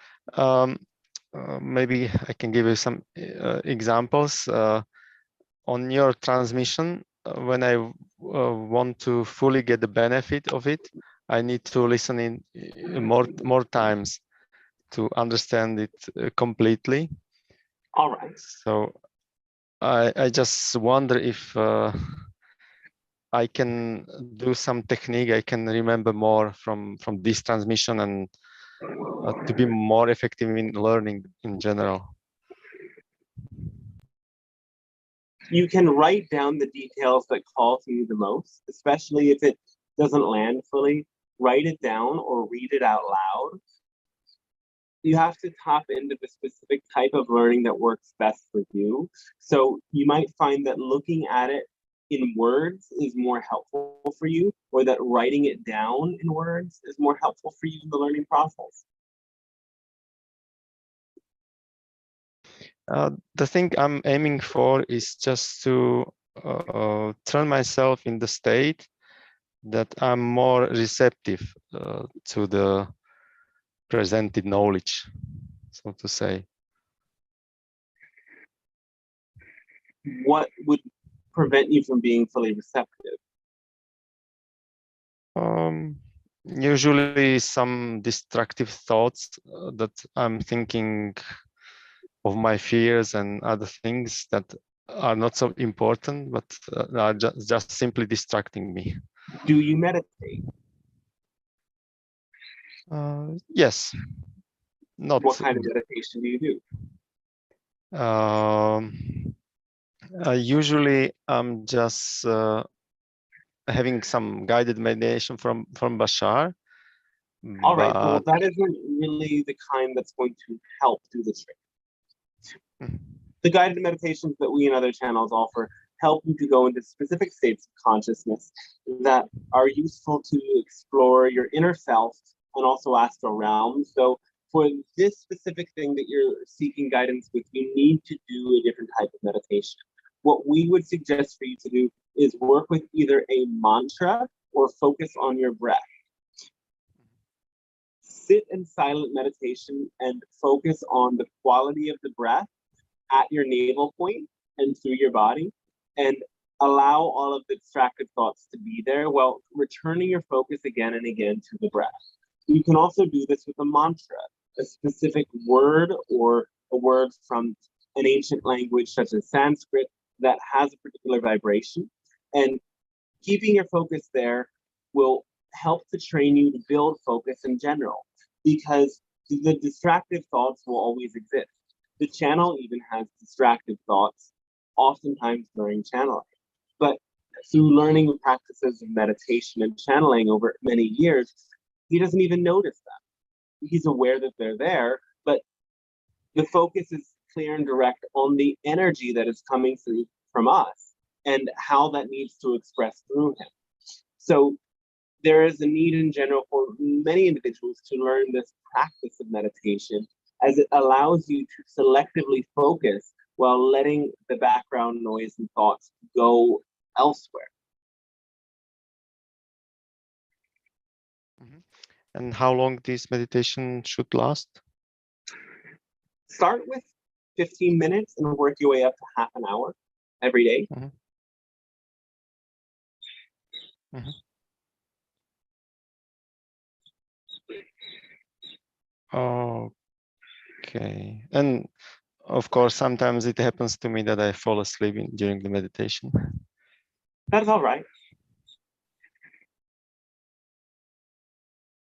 Maybe I can give you some examples. On your transmission, when I want to fully get the benefit of it, I need to listen in more times to understand it completely. All right. So I just wonder if I can do some technique. I can remember more from this transmission and to be more effective in learning in general. You can write down the details that call to you the most, especially if it doesn't land fully. Write it down or read it out loud. You have to tap into the specific type of learning that works best for you. So you might find that looking at it in words is more helpful for you, or that writing it down in words is more helpful for you in the learning process. The thing I'm aiming for is just to turn myself in the state that I'm more receptive to the presented knowledge, so to say. What would prevent you from being fully receptive? Usually some destructive thoughts that I'm thinking of my fears and other things that are not so important, but are just simply distracting me. Do you meditate? Yes. Not. What kind of meditation do you do? Usually I'm just having some guided meditation from Bashar. All right, well, that isn't really the kind that's going to help do the trick. The guided meditations that we and other channels offer help you to go into specific states of consciousness that are useful to explore your inner self and also astral realms. So for this specific thing that you're seeking guidance with, you need to do a different type of meditation. What we would suggest for you to do is work with either a mantra or focus on your breath. Sit in silent meditation and focus on the quality of the breath at your navel point and through your body, and allow all of the distracted thoughts to be there while returning your focus again and again to the breath. You can also do this with a mantra, a specific word or a word from an ancient language such as Sanskrit that has a particular vibration. And keeping your focus there will help to train you to build focus in general, because the distractive thoughts will always exist. The channel even has distractive thoughts, oftentimes during channeling. But through learning the practices of meditation and channeling over many years, he doesn't even notice them. He's aware that they're there, but the focus is clear and direct on the energy that is coming through from us and how that needs to express through him. So there is a need in general for many individuals to learn this practice of meditation, as it allows you to selectively focus while letting the background noise and thoughts go elsewhere. And how long this meditation should last? Start with 15 minutes and work your way up to half an hour every day. Okay. And of course, sometimes it happens to me that I fall asleep during the meditation. That's all right.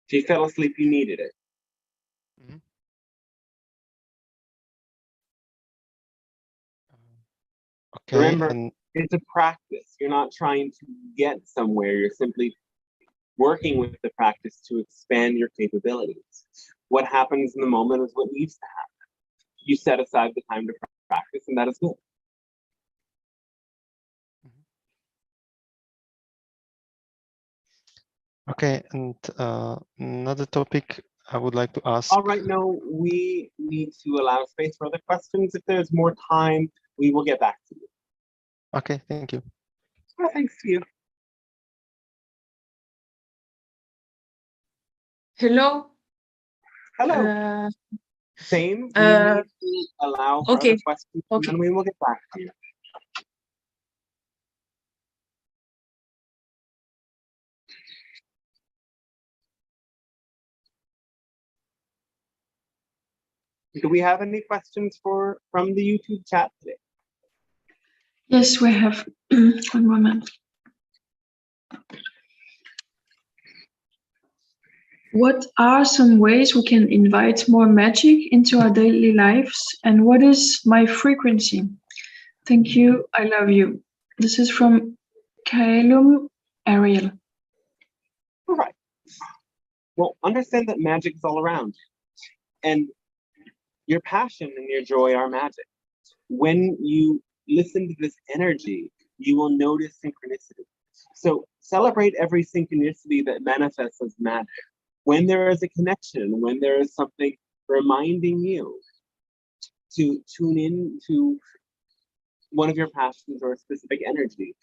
If you fell asleep, you needed it. Okay. Remember, it's a practice. You're not trying to get somewhere. You're simply working with the practice to expand your capabilities. What happens in the moment is what needs to happen. You set aside the time to practice, and that is good. Okay, and another topic I would like to ask. All right, no, we need to allow space for other questions. If there's more time, we will get back to you. Okay, thank you. Oh, thanks to you. Hello. Hello. Same. We need to allow for other questions, and then we will get back to you. Do we have any questions from the YouTube chat today? Yes, we have. One moment. What are some ways we can invite more magic into our daily lives? And what is my frequency? Thank you. I love you. This is from Kaelum Ariel. All right. Well, understand that magic is all around you. And your passion and your joy are magic. When you listen to this energy, you will notice synchronicity. So celebrate every synchronicity that manifests as magic. When there is a connection, when there is something reminding you to tune in to one of your passions or a specific energy,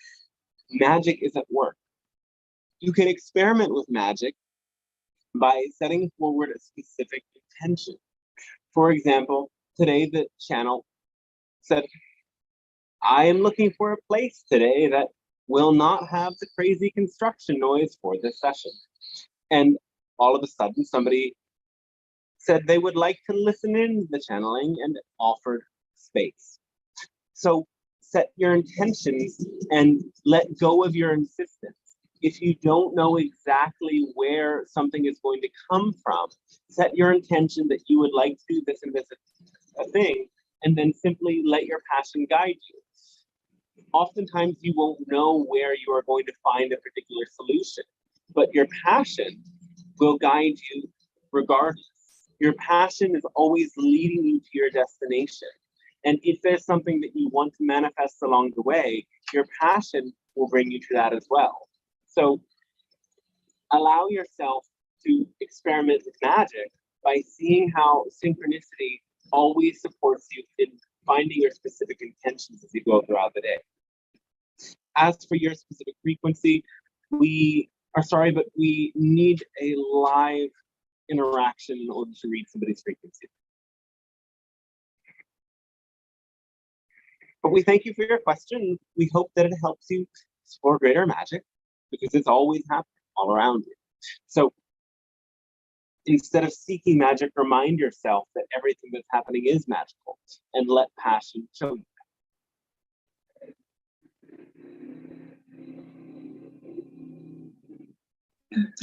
magic is at work. You can experiment with magic by setting forward a specific intention. For example, today the channel said, I am looking for a place today that will not have the crazy construction noise for this session. And all of a sudden, somebody said they would like to listen in to the channeling and offered space. So set your intentions and let go of your insistence. If you don't know exactly where something is going to come from, set your intention that you would like to do this and this a thing, and then simply let your passion guide you. Oftentimes you won't know where you are going to find a particular solution, but your passion will guide you regardless. Your passion is always leading you to your destination. And if there's something that you want to manifest along the way, your passion will bring you to that as well. So allow yourself to experiment with magic by seeing how synchronicity always supports you in finding your specific intentions as you go throughout the day. As for your specific frequency, we are sorry, but we need a live interaction in order to read somebody's frequency. But we thank you for your question. We hope that it helps you explore greater magic, because it's always happening all around you. So instead of seeking magic, remind yourself that everything that's happening is magical, and let passion show you.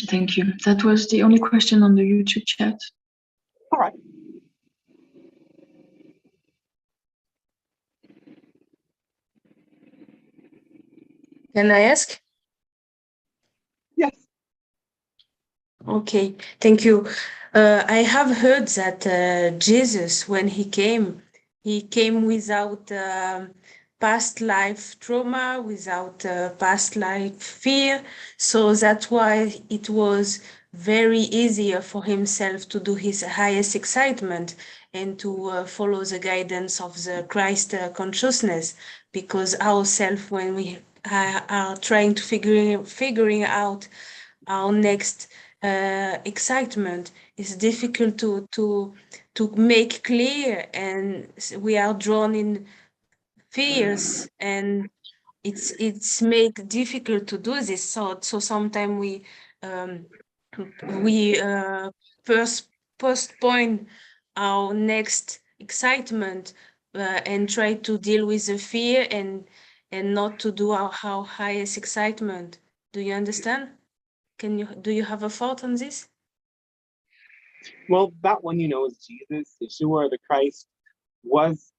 Thank you. That was the only question on the YouTube chat. All right. Can I ask? Yes. Okay, thank you. I have heard that Jesus, when he came without past life trauma, without past life fear. So that's why it was very easier for himself to do his highest excitement and to follow the guidance of the Christ consciousness, because ourselves, when we are trying to figuring out our next excitement, is difficult to make clear, and we are drawn in fears, and it's make difficult to do this. So sometimes we first postpone our next excitement and try to deal with the fear and not to do our highest excitement. Do you understand? Do you have a thought on this? Well, that one, is Jesus, Yeshua, the Christ, was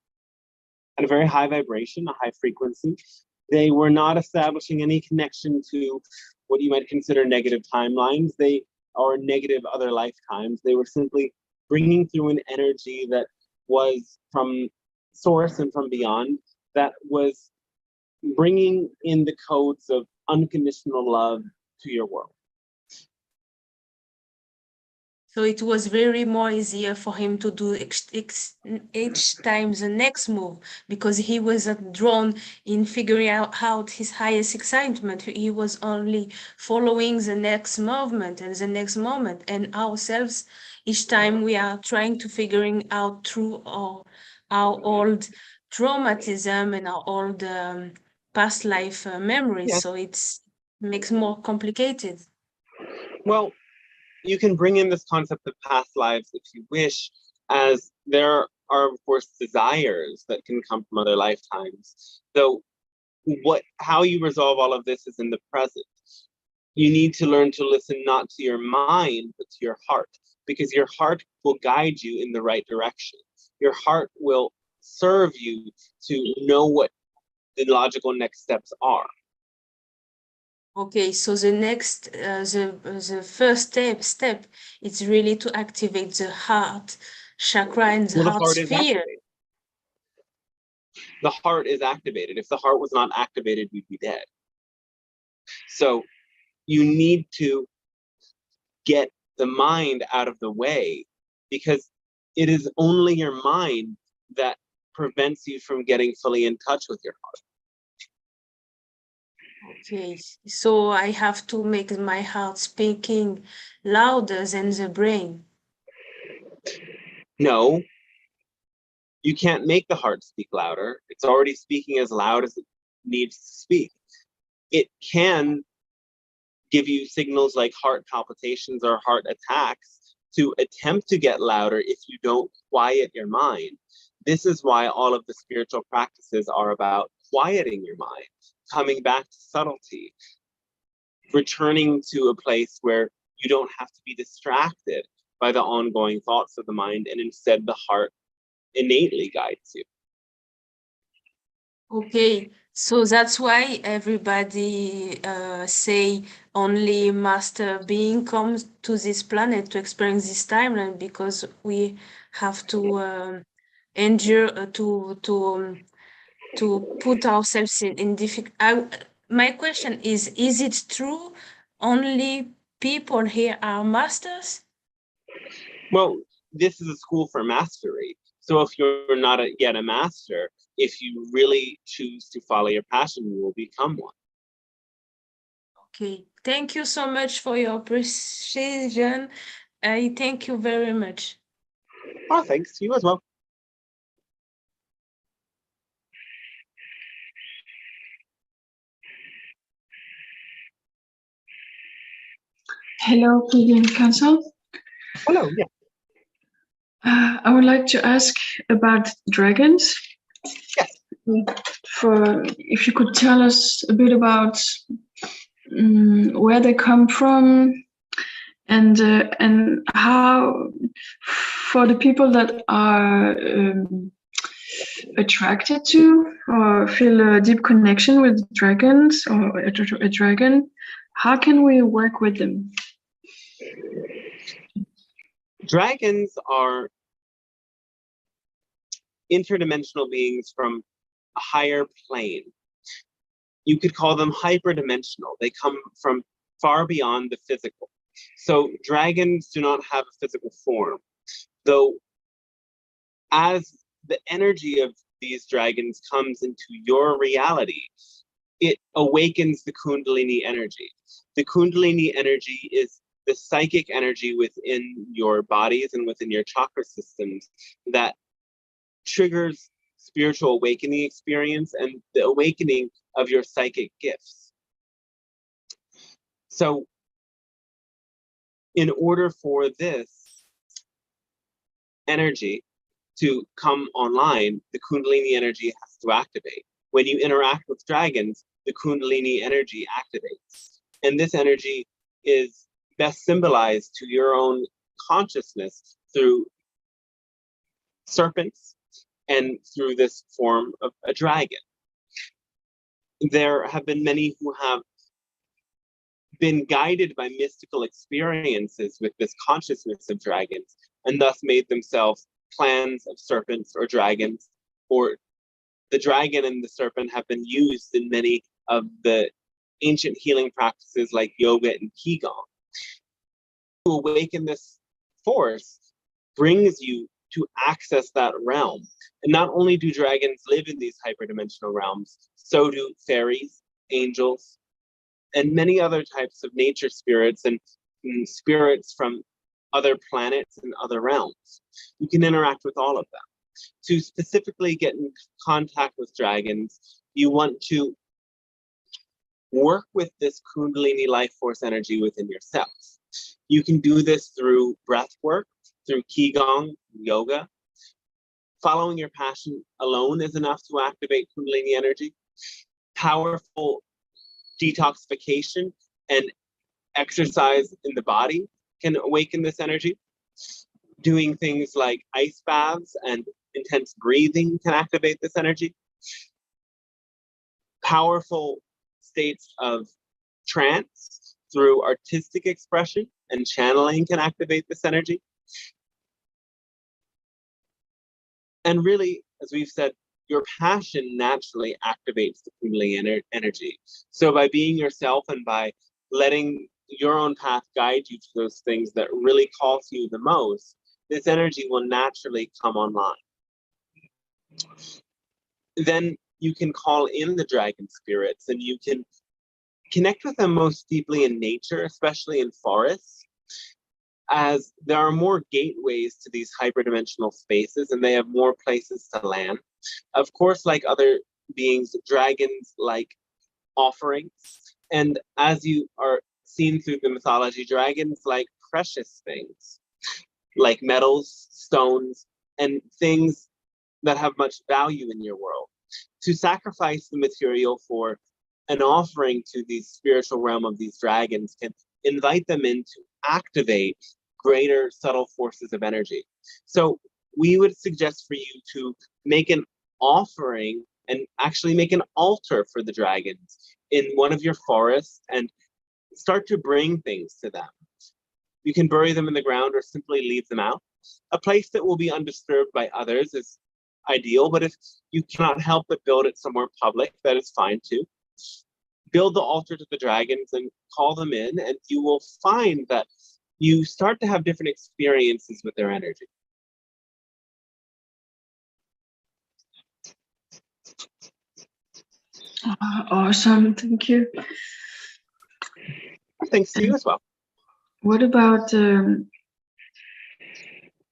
at a very high vibration, a high frequency. They were not establishing any connection to what you might consider negative timelines, or negative other lifetimes. They were simply bringing through an energy that was from source and from beyond, that was bringing in the codes of unconditional love to your world. So it was very more easier for him to do each time the next move, because he was drawn in figuring out his highest excitement. He was only following the next movement and the next moment. And ourselves, each time we are trying to figuring out through our old traumatism and our old past life memories. Yes. So it makes more complicated. Well, you can bring in this concept of past lives if you wish, as there are, of course, desires that can come from other lifetimes. So how you resolve all of this is in the present. You need to learn to listen not to your mind, but to your heart, because your heart will guide you in the right direction. Your heart will serve you to know what the logical next steps are. Okay, so the next, the first step is really to activate the heart chakra and the heart sphere. The heart is activated. If the heart was not activated, we'd be dead. So you need to get the mind out of the way, because it is only your mind that prevents you from getting fully in touch with your heart. Okay, so I have to make my heart speaking louder than the brain. No, you can't make the heart speak louder. It's already speaking as loud as it needs to speak. It can give you signals like heart palpitations or heart attacks to attempt to get louder if you don't quiet your mind. This is why all of the spiritual practices are about quieting your mind, coming back to subtlety, returning to a place where you don't have to be distracted by the ongoing thoughts of the mind, and instead the heart innately guides you. Okay, so that's why everybody say only master being comes to this planet to experience this timeline, because we have to endure to put ourselves in difficult. My question is it true only people here are masters? Well, this is a school for mastery. So if you're not yet a master, if you really choose to follow your passion, you will become one. Okay, thank you so much for your precision. I thank you very much. Oh, thanks to you as well. Hello, Pleiadian Council. Hello, yeah. I would like to ask about dragons. Yes. If you could tell us a bit about where they come from, and how, for the people that are attracted to or feel a deep connection with dragons or a dragon, how can we work with them? Dragons are interdimensional beings from a higher plane. You could call them hyperdimensional. They come from far beyond the physical. So dragons do not have a physical form, though as the energy of these dragons comes into your reality, it awakens the Kundalini energy. The Kundalini energy is the psychic energy within your bodies and within your chakra systems that triggers spiritual awakening experience and the awakening of your psychic gifts. So in order for this energy to come online, the Kundalini energy has to activate. When you interact with dragons, the Kundalini energy activates. And this energy is best symbolized to your own consciousness through serpents and through this form of a dragon. There have been many who have been guided by mystical experiences with this consciousness of dragons and thus made themselves clans of serpents or dragons, or the dragon and the serpent have been used in many of the ancient healing practices like yoga and qigong. To awaken this force brings you to access that realm. And not only do dragons live in these hyperdimensional realms, so do fairies, angels, and many other types of nature spirits and spirits from other planets and other realms. You can interact with all of them. To specifically get in contact with dragons, you want to work with this Kundalini life force energy within yourself. You can do this through breath work, through qigong, yoga. Following your passion alone is enough to activate Kundalini energy. Powerful detoxification and exercise in the body can awaken this energy. Doing things like ice baths and intense breathing can activate this energy. Powerful states of trance through artistic expression and channeling can activate this energy. And really, as we've said, your passion naturally activates the Kundalini energy. So by being yourself and by letting your own path guide you to those things that really call to you the most, this energy will naturally come online. Then you can call in the dragon spirits and you can connect with them most deeply in nature, especially in forests, as there are more gateways to these hyperdimensional spaces and they have more places to land. Of course, like other beings, dragons like offerings. And as you are seen through the mythology, dragons like precious things, like metals, stones, and things that have much value in your world. To sacrifice the material for an offering to the spiritual realm of these dragons can invite them in to activate greater subtle forces of energy. So we would suggest for you to make an offering and actually make an altar for the dragons in one of your forests and start to bring things to them. You can bury them in the ground or simply leave them out. A place that will be undisturbed by others is ideal, but if you cannot help but build it somewhere public, that is fine too. Build the altar to the dragons and call them in, and you will find that you start to have different experiences with their energy. Awesome, thank you. Thanks to you as well. What about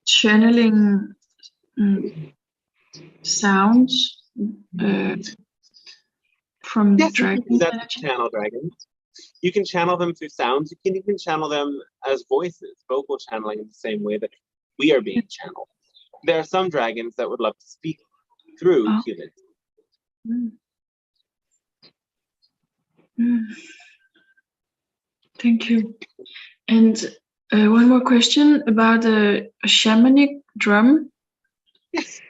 channeling sounds from yes, dragons? that's channel dragons. You can channel them through sounds. You can even channel them as voices, vocal channeling in the same way that we are being channeled. There are some dragons that would love to speak through humans. Mm. Mm. Thank you. And one more question about a shamanic drum. Yes.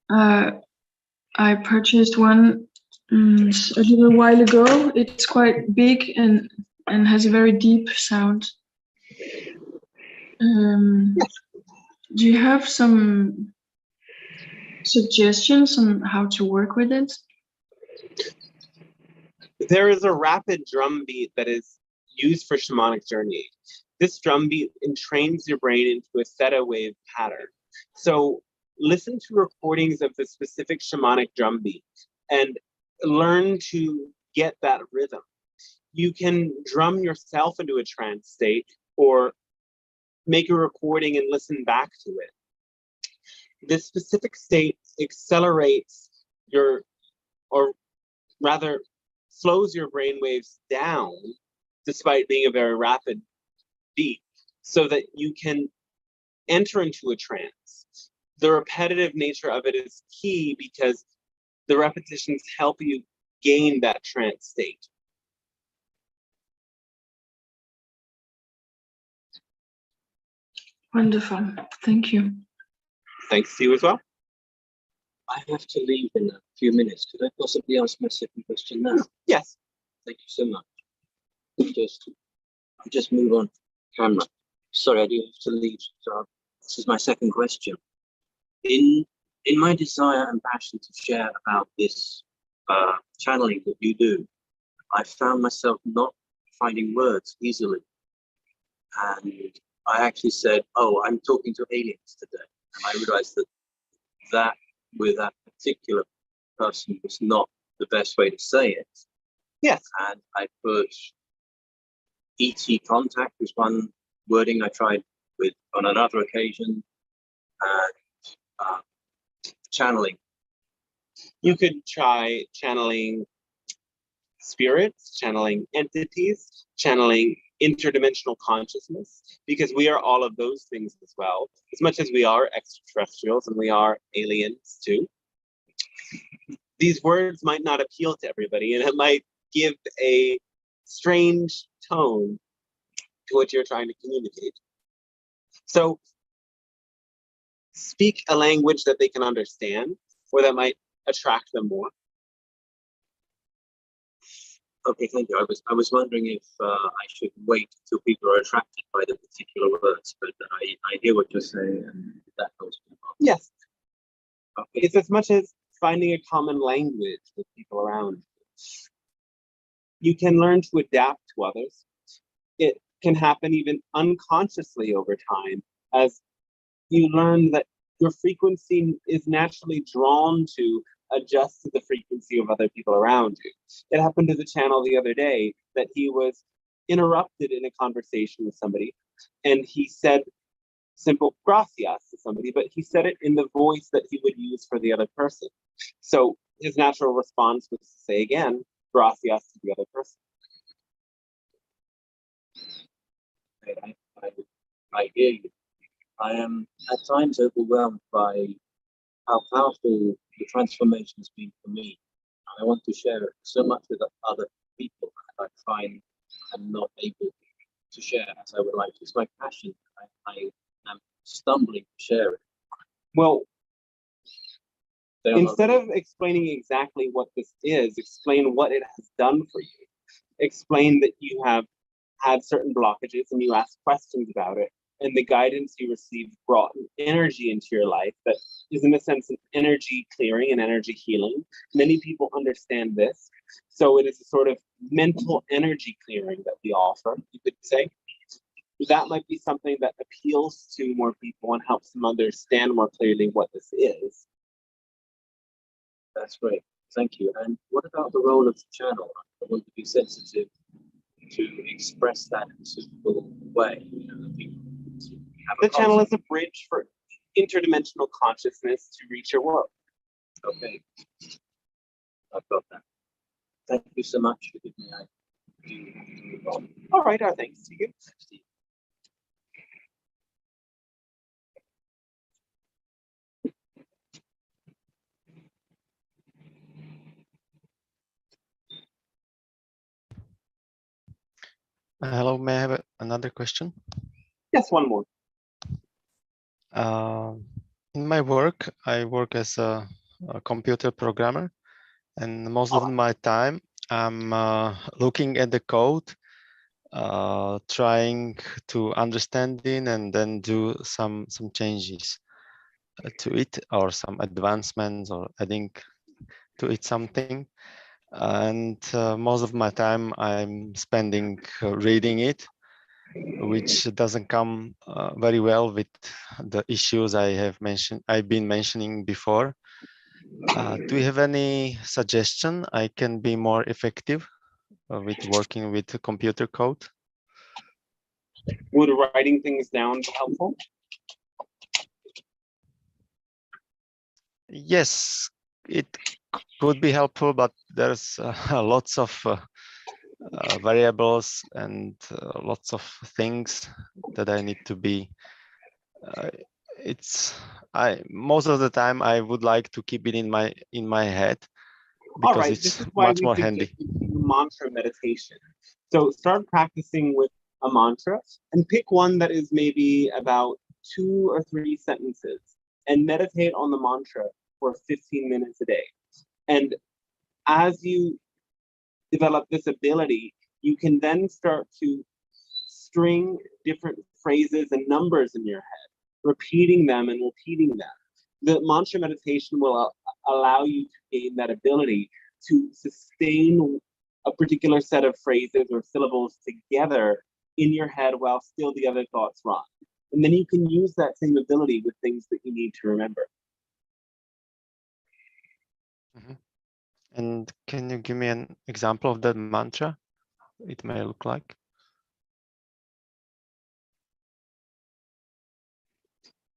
I purchased one a little while ago. It's quite big and has a very deep sound. Do you have some suggestions on how to work with it? There is a rapid drum beat that is used for shamanic journeying. This drum beat entrains your brain into a theta wave pattern. So listen to recordings of the specific shamanic drum beat and learn to get that rhythm. You can drum yourself into a trance state or make a recording and listen back to it. This specific state accelerates or rather slows your brain waves down despite being a very rapid beat so that you can enter into a trance. The repetitive nature of it is key because the repetitions help you gain that trance state. Wonderful. Thank you. Thanks to you as well. I have to leave in a few minutes. Could I possibly ask my second question now? Yes. Thank you so much. I'll just move on camera. Sorry, I do have to leave. So this is my second question. In my desire and passion to share about this channeling that you do, I found myself not finding words easily. And I actually said, oh, I'm talking to aliens today. And I realized that with that particular person was not the best way to say it. Yes. And I put ET contact was one wording I tried with on another occasion, and channeling. You could try channeling spirits, channeling entities, channeling interdimensional consciousness, because we are all of those things as well. As much as we are extraterrestrials and we are aliens too, these words might not appeal to everybody, and it might give a strange tone to what you're trying to communicate. So speak a language that they can understand, or that might attract them more. Okay, thank you. I was wondering if I should wait until people are attracted by the particular words, but I hear what you're saying, and that helps me. Yes. Okay. It's as much as finding a common language with people around you. You can learn to adapt to others. It can happen even unconsciously over time, as you learn that your frequency is naturally drawn to adjust to the frequency of other people around you. It happened to the channel the other day that he was interrupted in a conversation with somebody, and he said simple gracias to somebody, but he said it in the voice that he would use for the other person. So his natural response was to say again, gracias to the other person. I hear you. I am at times overwhelmed by how powerful the transformation has been for me. And I want to share it so much with other people that I find I'm not able to share as I would like to. It's my passion. I am stumbling to share it. Well, instead of explaining exactly what this is, explain what it has done for you. Explain that you have had certain blockages and you ask questions about it, and the guidance you received brought an energy into your life that is, in a sense, an energy clearing and energy healing. Many people understand this. So it is a sort of mental energy clearing that we offer, you could say. That might be something that appeals to more people and helps them understand more clearly what this is. That's great. Thank you. And what about the role of the channel? I want to be sensitive to express that in a suitable way. You know, the channel is a bridge for interdimensional consciousness to reach your world. Okay. I've got that. Thank you so much for giving me All right, our thanks to you. Hello, may I have another question? Yes, one more. In my work, I work as a computer programmer, and most of my time I'm looking at the code, trying to understand it, and then do some changes to it, or some advancements, or adding to it something. And most of my time I'm spending reading it, which doesn't come very well with the issues I've been mentioning before. Do you have any suggestion I can be more effective with working with the computer code? Would writing things down be helpful? Yes, it could be helpful, but there's lots of variables and lots of things that I need to be. Most of the time I would like to keep it in my head, because all right, it's this is why much we more suggest handy. mantra meditation. So start practicing with a mantra and pick one that is maybe about 2 or 3 sentences and meditate on the mantra for 15 minutes a day. And as you develop this ability, you can then start to string different phrases and numbers in your head, repeating them and repeating them. The mantra meditation will allow you to gain that ability to sustain a particular set of phrases or syllables together in your head while still the other thoughts run. And then you can use that same ability with things that you need to remember. Mm-hmm. And can you give me an example of that mantra? It may look like.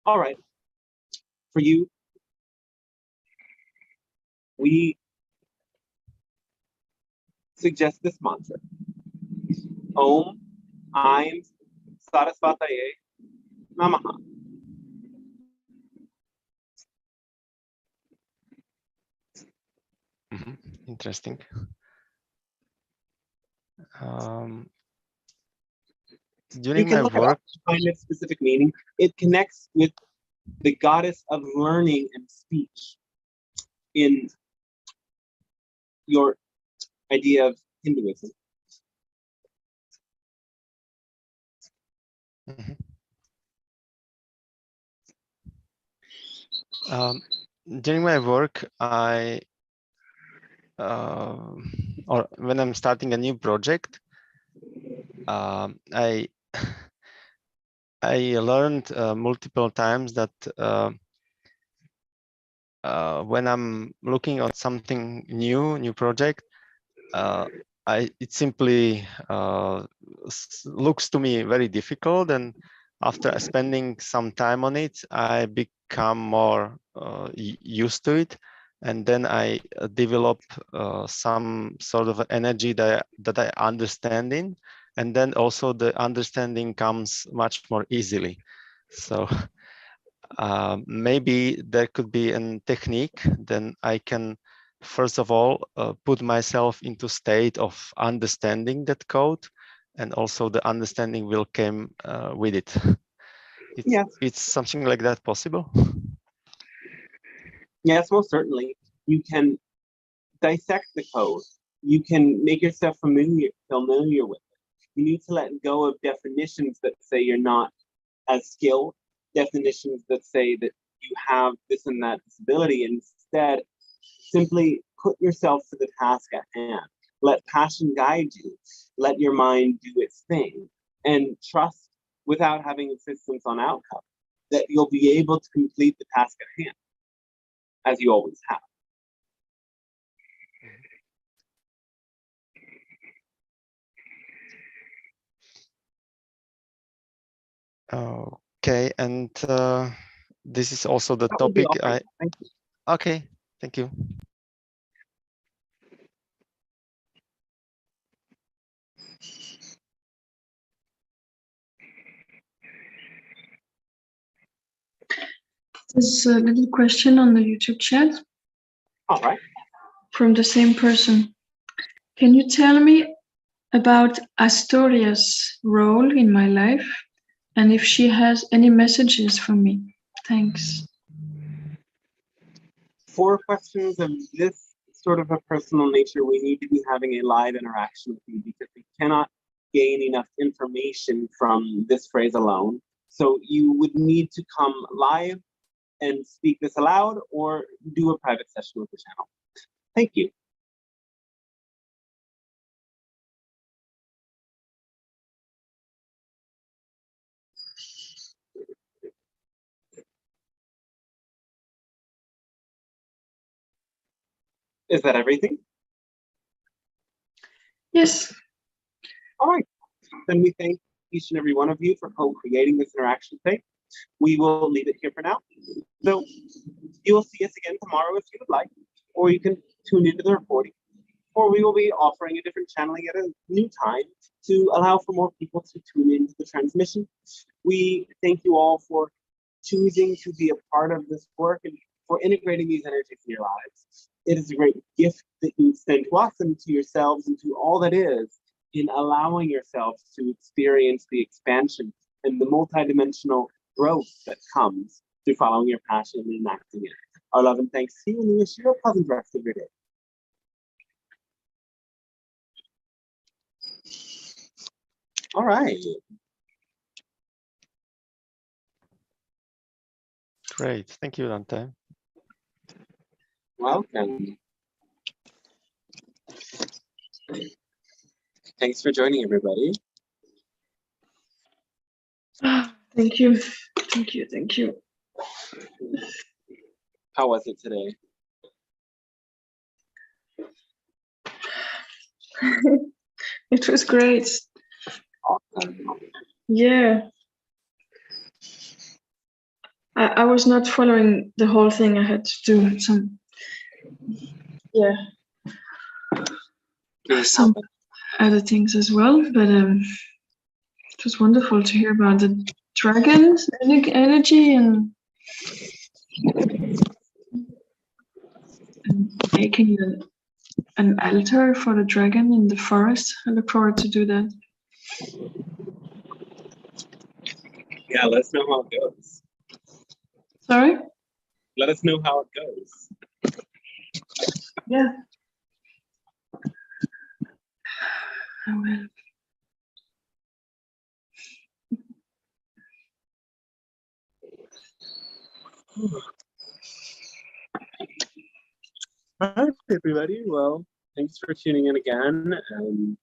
All right. For you, we suggest this mantra. Om Aim Sarasvataye Namaha. Mm-hmm. Interesting. During my work, to find its specific meaning. It connects with the goddess of learning and speech in your idea of Hinduism. mm-hmm. During my work, or when I'm starting a new project, I learned multiple times that when I'm looking at something new project, it simply looks to me very difficult, and after spending some time on it, I become more used to it, and then I develop some sort of energy that I understand in, and then also the understanding comes much more easily. So maybe there could be a technique, then I can first of all put myself into state of understanding that code, and also the understanding will come with it. It's something like that possible? Yes, most certainly. You can dissect the code. You can make yourself familiar with it. You need to let go of definitions that say you're not as skilled, definitions that say that you have this and that disability, and instead simply put yourself to the task at hand. Let passion guide you. Let your mind do its thing, and trust, without having insistence on outcome, that you'll be able to complete the task at hand, as you always have. Okay, and this is also the topic Okay, thank you. There's a little question on the YouTube chat. All right. From the same person. Can you tell me about Astoria's role in my life and if she has any messages for me? Thanks. For questions of this sort of a personal nature, we need to be having a live interaction with you because we cannot gain enough information from this phrase alone. So you would need to come live and speak this aloud or do a private session with the channel. Thank you. Is that everything? Yes. All right. Then we thank each and every one of you for co-creating this interaction today. We will leave it here for now. So you will see us again tomorrow if you would like, or you can tune into the recording, or we will be offering a different channeling at a new time to allow for more people to tune into the transmission. We thank you all for choosing to be a part of this work and for integrating these energies in your lives. It is a great gift that you extend to us and to yourselves and to all that is in allowing yourselves to experience the expansion and the multidimensional growth that comes through following your passion and enacting it. Our love and thanks to you, and we wish you a pleasant rest of your day. All right. Great. Thank you, Dante. Welcome. Thanks for joining, everybody. Thank you. Thank you. Thank you. How was it today? It was great. Awesome. Yeah. I was not following the whole thing. I had to do some, some other things as well. But it was wonderful to hear about the dragon's energy and making an altar for the dragon in the forest. I look forward to do that. Yeah, let us know how it goes. Sorry? Let us know how it goes. Yeah. I will. All right, everybody. Well, thanks for tuning in again, and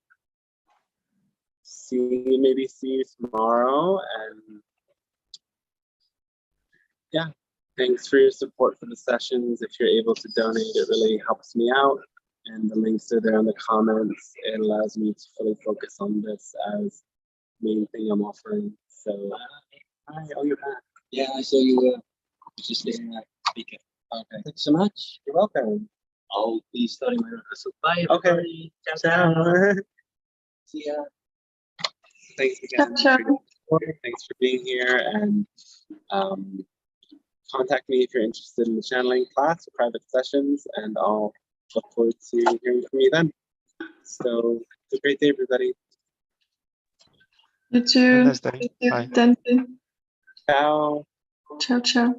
maybe see you tomorrow. And yeah, thanks for your support for the sessions. If you're able to donate, it really helps me out. And the links are there in the comments. It allows me to fully focus on this as main thing I'm offering. So, hi, oh, you're back. Yeah, I saw you just listening at speaker. Okay. Thanks so much. You're welcome. I'll be starting my rehearsal. Bye, Okay. everybody. Ciao. See ya. Thanks again. Ciao. Thanks for being here, and contact me if you're interested in the channeling class or private sessions, and I'll look forward to hearing from you then. So, have a great day, everybody. You too. Have a nice day. Bye. Dante. Ciao. Ciao, ciao.